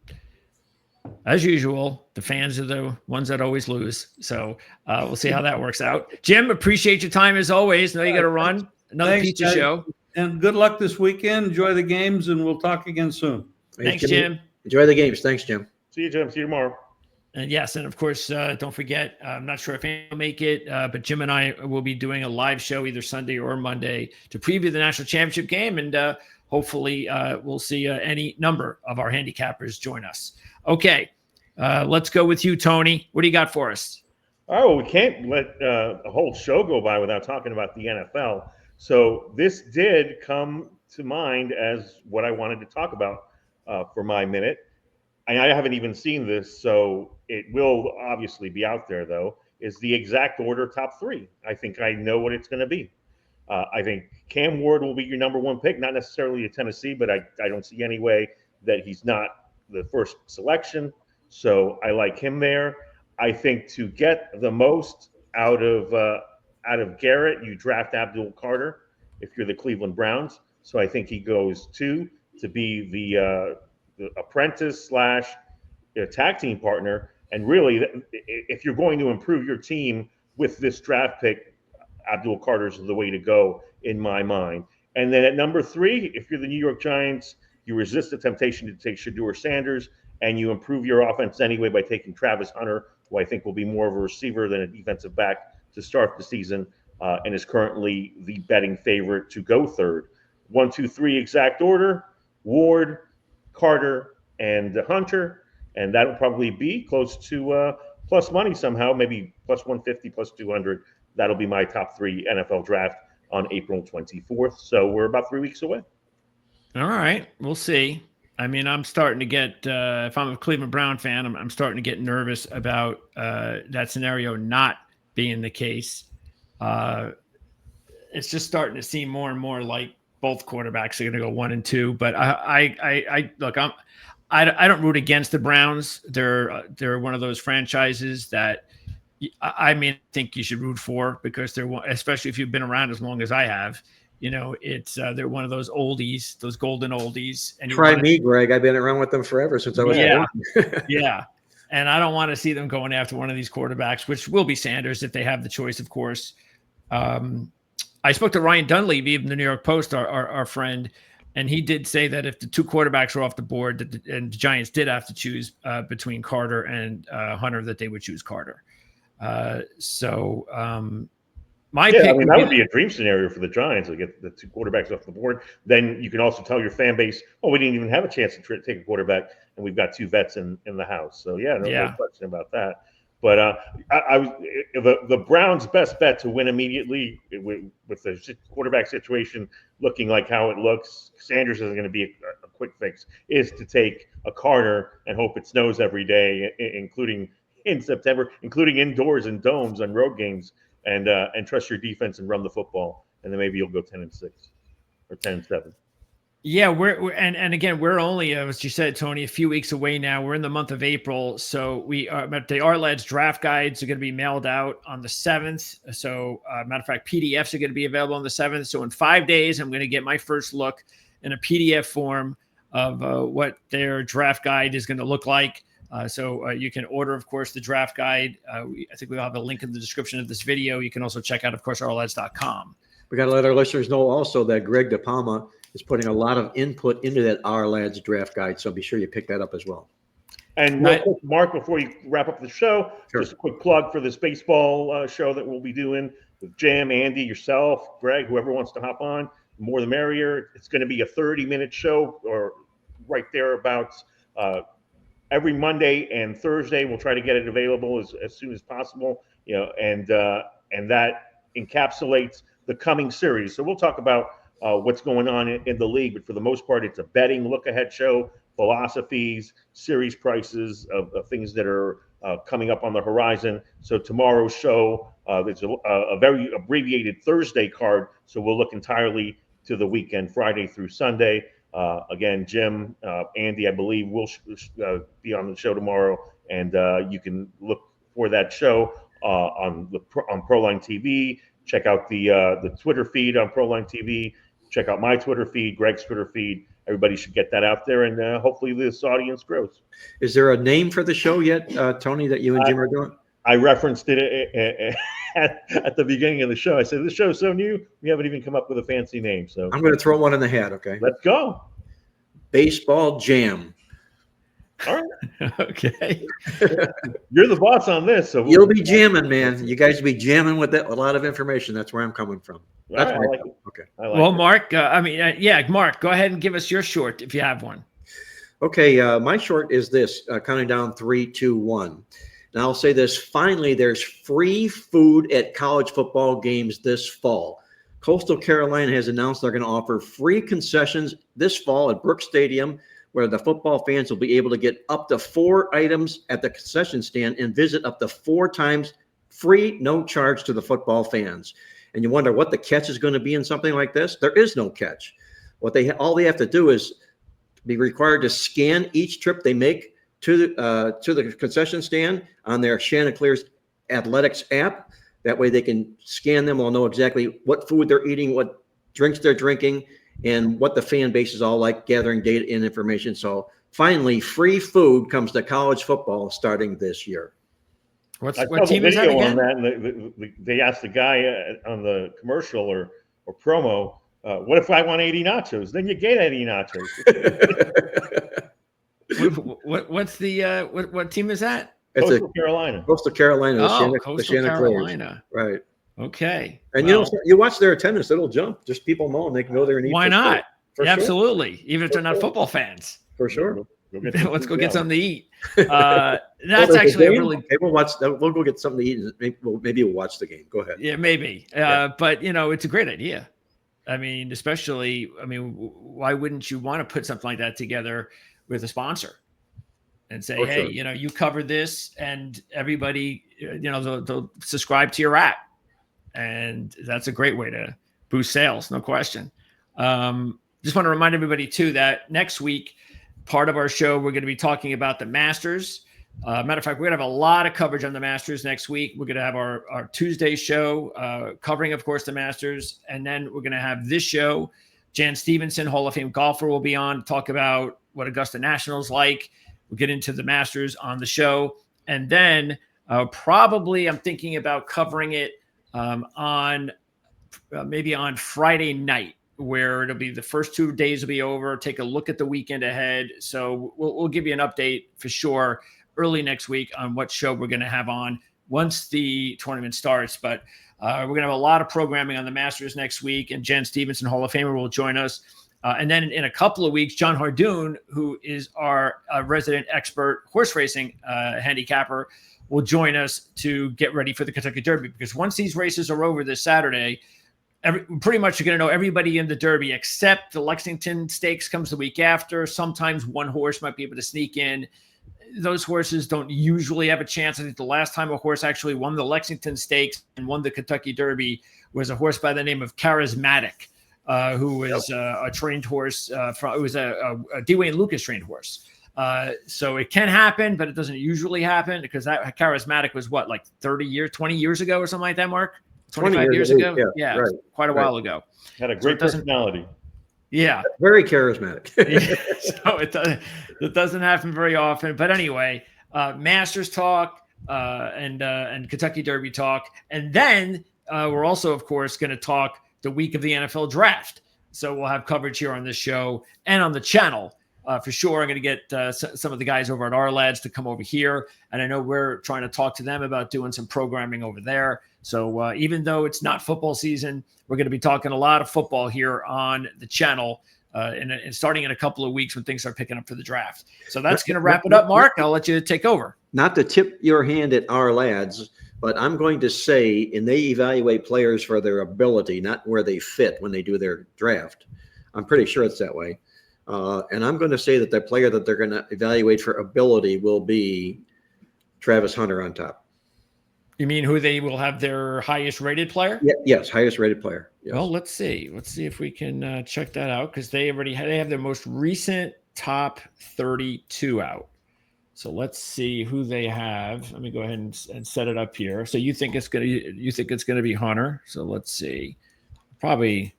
as usual, the fans are the ones that always lose. So we'll see how that works out. Jim, appreciate your time as always. Know you got to run another pizza show. And good luck this weekend. Enjoy the games, and we'll talk again soon. Thanks, Jim. Enjoy the games. Thanks, Jim. See you, Jim. See you tomorrow. And yes, and of course, don't forget, I'm not sure if Andy will make it, but Jim and I will be doing a live show either Sunday or Monday to preview the national championship game. And hopefully we'll see any number of our handicappers join us. Okay, let's go with you, Tony. What do you got for us? Oh, we can't let a whole show go by without talking about the NFL. So this did come to mind as what I wanted to talk about for my minute. And I haven't even seen this, so it will obviously be out there, though, is the exact order top 3. I think I know what it's going to be. I think Cam Ward will be your number 1 pick, not necessarily a Tennessee, but I don't see any way that he's not the first selection. So I like him there. I think to get the most out of Garrett, you draft Abdul Carter if you're the Cleveland Browns. So I think he goes 2 to be the apprentice / tag team partner. And really, if you're going to improve your team with this draft pick, Abdul Carter's the way to go in my mind. And then at number 3, if you're the New York Giants, you resist the temptation to take Shedeur Sanders, and you improve your offense anyway by taking Travis Hunter, who I think will be more of a receiver than a defensive back to start the season, and is currently the betting favorite to go third. 1, 2, 3 exact order: Ward, Carter, and Hunter, and that'll probably be close to plus money somehow, maybe plus 150, plus 200. That'll be my top 3 NFL draft on April 24th. So we're about 3 weeks away. All right, we'll see. I mean, I'm starting to get, if I'm a Cleveland Brown fan, I'm starting to get nervous about that scenario not being the case. It's just starting to seem more and more like both quarterbacks are going to go 1 and 2. But I look, I don't root against the Browns. They're one of those franchises that I think you should root for, because they're, especially if you've been around as long as I have. You know, it's they're one of those oldies, those golden oldies. And Try me, Greg. I've been around with them forever, since I was born. Yeah. And I don't want to see them going after one of these quarterbacks, which will be Sanders if they have the choice, of course. I spoke to Ryan Dunleavy of the New York Post, our friend, and he did say that if the 2 quarterbacks are off the board, and the Giants did have to choose between Carter and Hunter, that they would choose Carter. My pick, I mean, that would be a dream scenario for the Giants to get the 2 quarterbacks off the board. Then you can also tell your fan base, oh, we didn't even have a chance to take a quarterback, and we've got 2 vets in the house. So no question about that. But I was the Browns' best bet to win immediately with the quarterback situation looking like how it looks. Sanders isn't going to be a quick fix. Is to take a Carter and hope it snows every day, including in September, including indoors and domes on road games. And trust your defense and run the football, and then maybe you'll go 10-6 or 10-7. Yeah, and again, we're only, as you said, Tony, a few weeks away now. We're in the month of April, so the Our-Lads draft guides are going to be mailed out on the 7th. So, matter of fact, PDFs are going to be available on the 7th. So in 5 days, I'm going to get my first look in a PDF form of what their draft guide is going to look like. So you can order, of course, the draft guide. I think we'll have a link in the description of this video. You can also check out, of course, ourlads.com. We got to let our listeners know also that Greg DePalma is putting a lot of input into that Our Lads draft guide. So be sure you pick that up as well. And real quick, Mark, before you wrap up the show, just a quick plug for this baseball show that we'll be doing with Jim, Andy, yourself, Greg, whoever wants to hop on. The more the merrier. It's going to be a 30-minute show, or right thereabouts. Every Monday and Thursday, we'll try to get it available as soon as possible. And that encapsulates the coming series. So we'll talk about what's going on in the league, but for the most part, it's a betting look-ahead show, philosophies, series prices of things that are coming up on the horizon. So tomorrow's show, there's a very abbreviated Thursday card, so we'll look entirely to the weekend, Friday through Sunday. Again, Jim, Andy, I believe, will be on the show tomorrow, and you can look for that show on Proline TV. Check out the Twitter feed on Proline TV. Check out my Twitter feed, Greg's Twitter feed. Everybody should get that out there, and hopefully this audience grows. Is there a name for the show yet, Tony, that you and Jim are doing? I referenced it at the beginning of the show. I said, this show's so new, we haven't even come up with a fancy name. So I'm going to throw one in the hat, okay? Let's go. Baseball Jam. All right. Okay. You're the boss on this. So You'll be jamming, man. You guys will be jamming with that, a lot of information. That's where I'm coming from. That's right, I like it. Okay. Well, Mark, Mark, go ahead and give us your short if you have one. Okay. My short is this, counting down 3, 2, 1. And I'll say this, finally, there's free food at college football games this fall. Coastal Carolina has announced they're going to offer free concessions this fall at Brooks Stadium, where the football fans will be able to get up to 4 items at the concession stand and visit up to 4 times free, no charge to the football fans. And you wonder what the catch is going to be in something like this? There is no catch. All they have to do is be required to scan each trip they make to the concession stand on their Chanticleer's Athletics app. That way they can scan them. They'll know exactly what food they're eating, what drinks they're drinking, and what the fan base is all like, gathering data and information. So finally, free food comes to college football starting this year. What team is that again? On that, and they asked the guy on the commercial or promo, what if I want 80 nachos? Then you get 80 nachos. What's the what team is that? It's Coastal Carolina. Coastal Carolina. The Oh, the Coastal Chanticleers. Carolina. Right. Okay. And Well, you watch their attendance, it'll jump. Just people knowing they can go there and eat. why for not? sure. For Yeah, sure. absolutely. Even if they're not sure. football fans. For sure. Let's go get something to eat. Oh, That's there's a actually a game? really Okay, we'll watch. We'll go get something to eat. And maybe we'll watch the game. Go ahead. yeah, maybe. Yeah. But it's a great idea. I mean, especially, why wouldn't you want to put something like that together with a sponsor and say, For hey, sure. you cover this, and everybody, they'll subscribe to your app, and that's a great way to boost sales, no question. Just want to remind everybody too that next week, part of our show, we're going to be talking about the Masters. Matter of fact, we're going to have a lot of coverage on the Masters next week. We're going to have our Tuesday show covering, of course, the Masters. And then we're going to have this show. Jan Stevenson, Hall of Fame golfer, will be on to talk about what Augusta National's like. We'll get into the Masters on the show. And then probably I'm thinking about covering it on maybe on Friday night, where it'll be the first 2 days will be over. Take a look at the weekend ahead. So we'll give you an update for sure early next week on what show we're going to have on once the tournament starts. But we're going to have a lot of programming on the Masters next week, and Jen Stevenson, Hall of Famer, will join us. And then in a couple of weeks, John Hardoon, who is our resident expert horse racing handicapper, will join us to get ready for the Kentucky Derby. Because once these races are over this Saturday, pretty much you're going to know everybody in the Derby, except the Lexington Stakes comes the week after. Sometimes one horse might be able to sneak in. Those horses don't usually have a chance. I think the last time a horse actually won the Lexington Stakes and won the Kentucky Derby was a horse by the name of Charismatic, who was a trained horse. It was a Dwayne Lucas trained horse. So it can happen, but it doesn't usually happen, because that Charismatic was like 30 years, 20 years ago or something like that, Mark? 25 years ago? Yeah, right, quite a while ago. Had a great personality. Yeah. Very charismatic. So it doesn't happen very often. But anyway, Masters talk and Kentucky Derby talk. And then we're also, of course, going to talk the week of the NFL draft. So we'll have coverage here on this show and on the channel. For sure, I'm going to get some of the guys over at Our Lads to come over here. And I know we're trying to talk to them about doing some programming over there. So even though it's not football season, we're going to be talking a lot of football here on the channel and starting in a couple of weeks when things start picking up for the draft. So that's going to wrap it up, Mark. I'll let you take over. Not to tip your hand at Our Lads, but I'm going to say, and they evaluate players for their ability, not where they fit when they do their draft. I'm pretty sure it's that way. And I'm going to say that the player that they're going to evaluate for ability will be Travis Hunter on top. You mean who they will have their highest rated player? Yeah, yes, highest rated player. Yes. Well, let's see. Let's see if we can check that out, because they have their most recent top 32 out. So let's see who they have. Let me go ahead and set it up here. So you think it's gonna be Hunter? So let's see. Probably.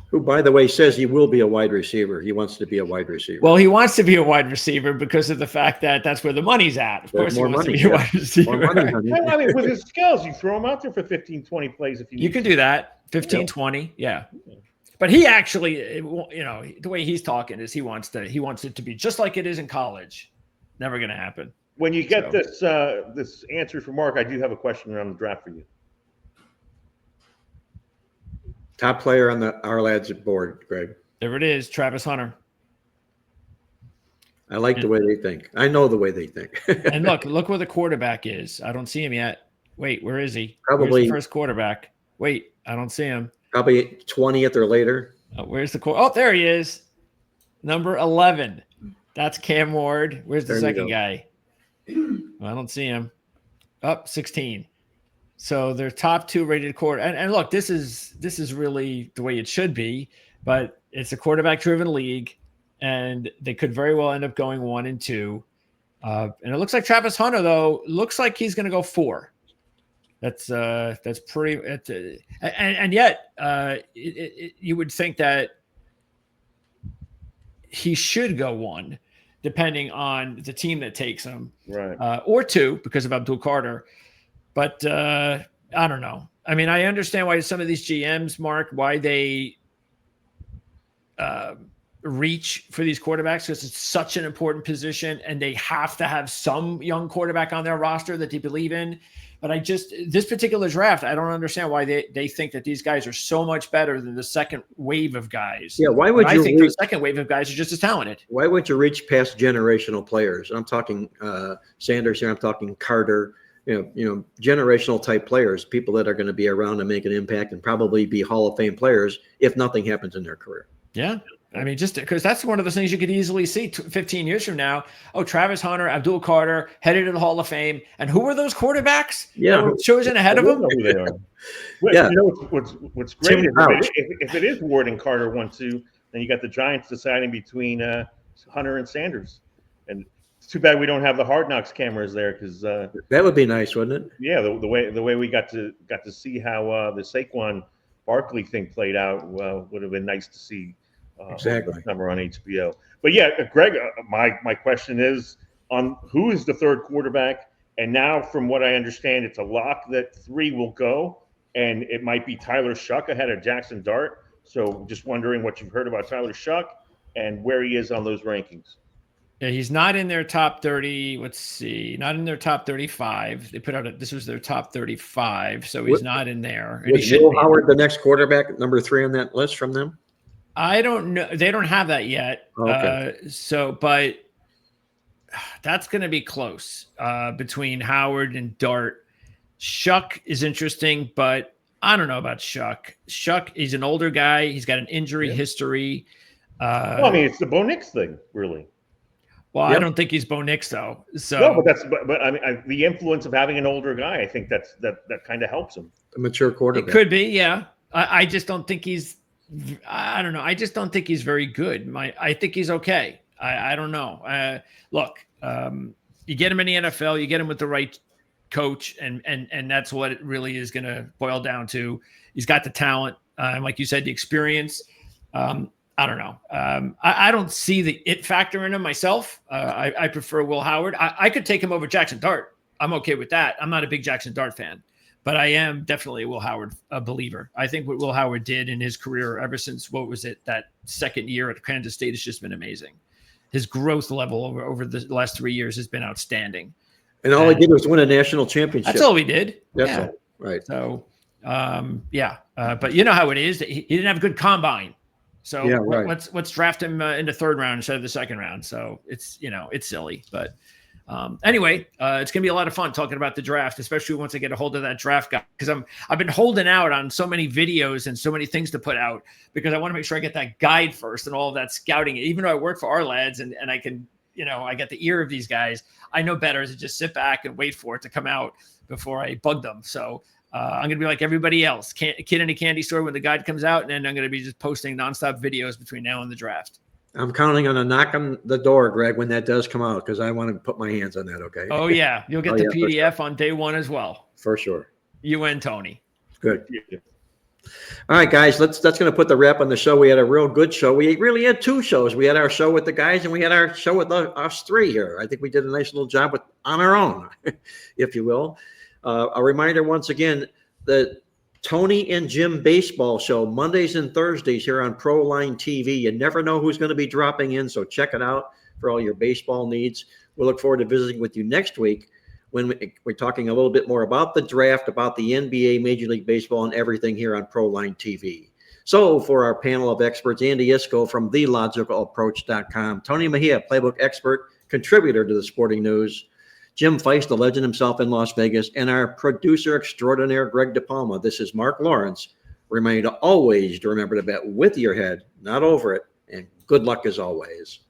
Who, by the way, says he will be a wide receiver. He wants to be a wide receiver. Well, he wants to be a wide receiver because of the fact that that's where the money's at. Of course, he wants to be a wide receiver. I mean, with his skills, you throw him out there for 15, 20 plays if you can do that. 15, 20. Yeah. But he actually, the way he's talking is he wants it to be just like it is in college. Never going to happen. When you get this answer from Mark, I do have a question around the draft for you. Top player on the Our Lads board, Greg. There it is, Travis Hunter. I like the way they think. I know the way they think. And look where the quarterback is. I don't see him yet. Wait, where is he? Probably where's the first quarterback. Wait, I don't see him. Probably 20th or later. Where's the Oh, there he is. Number 11. That's Cam Ward. Where's the second guy? Well, I don't see him. Up 16. So their top two rated quarter. And look, this is really the way it should be, but it's a quarterback driven league, and they could very well end up going 1 and 2. And it looks like Travis Hunter, though, looks like he's going to go 4. That's pretty. And yet, you would think that he should go 1, depending on the team that takes him, right? Or 2 because of Abdul Carter. But I don't know. I mean, I understand why some of these GMs, Mark, why they reach for these quarterbacks because it's such an important position and they have to have some young quarterback on their roster that they believe in. But this particular draft, I don't understand why they think that these guys are so much better than the second wave of guys. Yeah, why would I you think the second wave of guys are just as talented. Why would you reach past generational players? I'm talking Sanders here. I'm talking Carter. Generational type players, people that are going to be around and make an impact and probably be Hall of Fame players if nothing happens in their career. Yeah. I mean, just because that's one of those things you could easily see 15 years from now. Oh, Travis Hunter, Abdul Carter, headed to the Hall of Fame. And who were those quarterbacks? Yeah. That were chosen ahead of them? Know who they are. Well, Yeah. What's great is if it is Ward and Carter 1-2, then you got the Giants deciding between Hunter and Sanders. And it's too bad we don't have the Hard Knocks cameras there because that would be nice, wouldn't it? Yeah, the way we got to see how the Saquon Barkley thing played out would have been nice to see. Exactly. Number on HBO. But yeah, Greg, my question is on who is the third quarterback? And now, from what I understand, it's a lock that 3 will go, and it might be Tyler Shuck ahead of Jackson Dart. So just wondering what you've heard about Tyler Shuck and where he is on those rankings. Yeah, he's not in their top 30. Let's see, not in their top 35. They put out this was their top 35, so he's not in there. And Was Will Howard the next quarterback, number 3 on that list from them? I don't know. They don't have that yet. Okay. But that's going to be close between Howard and Dart. Shuck is interesting, but I don't know about Shuck. Shuck, he's an older guy. He's got an injury history. Well, I mean, it's the Bo Nix thing, really. Well, I don't think he's Bo Nix though. So no, but I mean, the influence of having an older guy, I think that kind of helps him. A mature quarterback. It could be, yeah. I just don't think he's. I don't know. I just don't think he's very good. I think he's okay. I don't know. Look, you get him in the NFL, you get him with the right coach, and that's what it really is going to boil down to. He's got the talent, and like you said, the experience. I don't know. I don't see the it factor in him myself. I prefer Will Howard. I could take him over Jackson Dart. I'm okay with that. I'm not a big Jackson Dart fan. But I am definitely a Will Howard believer. I think what Will Howard did in his career ever since, that second year at Kansas State has just been amazing. His growth level over the last 3 years has been outstanding. And all he did was win a national championship. That's all he did. That's all. Right. So, but you know how it is. He didn't have a good combine. So let's draft him in the 3rd round instead of the 2nd round. So it's silly, but anyway, it's gonna be a lot of fun talking about the draft, especially once I get a hold of that draft guy, because I've been holding out on so many videos and so many things to put out because I want to make sure I get that guide first and all of that scouting. Even though I work for our lads and I can, I get the ear of these guys, I know better to just sit back and wait for it to come out before I bug them. So I'm gonna be like everybody else, kid in a candy store when the guide comes out, and then I'm gonna be just posting nonstop videos between now and the draft. I'm counting on a knock on the door, Greg, when that does come out, because I want to put my hands on that, okay? Oh, yeah. You'll get the PDF on day 1 as well. For sure. You and Tony. Good. Yeah. All right, guys, that's going to put the wrap on the show. We had a real good show. We really had 2 shows. We had our show with the guys, and we had our show with us 3 here. I think we did a nice little job on our own, if you will. A reminder once again, that Tony and Jim Baseball Show, Mondays and Thursdays here on Proline TV. You never know who's going to be dropping in, so check it out for all your baseball needs. We'll look forward to visiting with you next week when we're talking a little bit more about the draft, about the NBA, Major League Baseball, and everything here on Proline TV. So for our panel of experts, Andy Iskoe from TheLogicalApproach.com, Tony Mejia, Playbook expert, contributor to the Sporting News, Jim Feist, the legend himself in Las Vegas, and our producer extraordinaire, Greg DePalma. This is Mark Lawrence. Remind you always to remember to bet with your head, not over it, and good luck as always.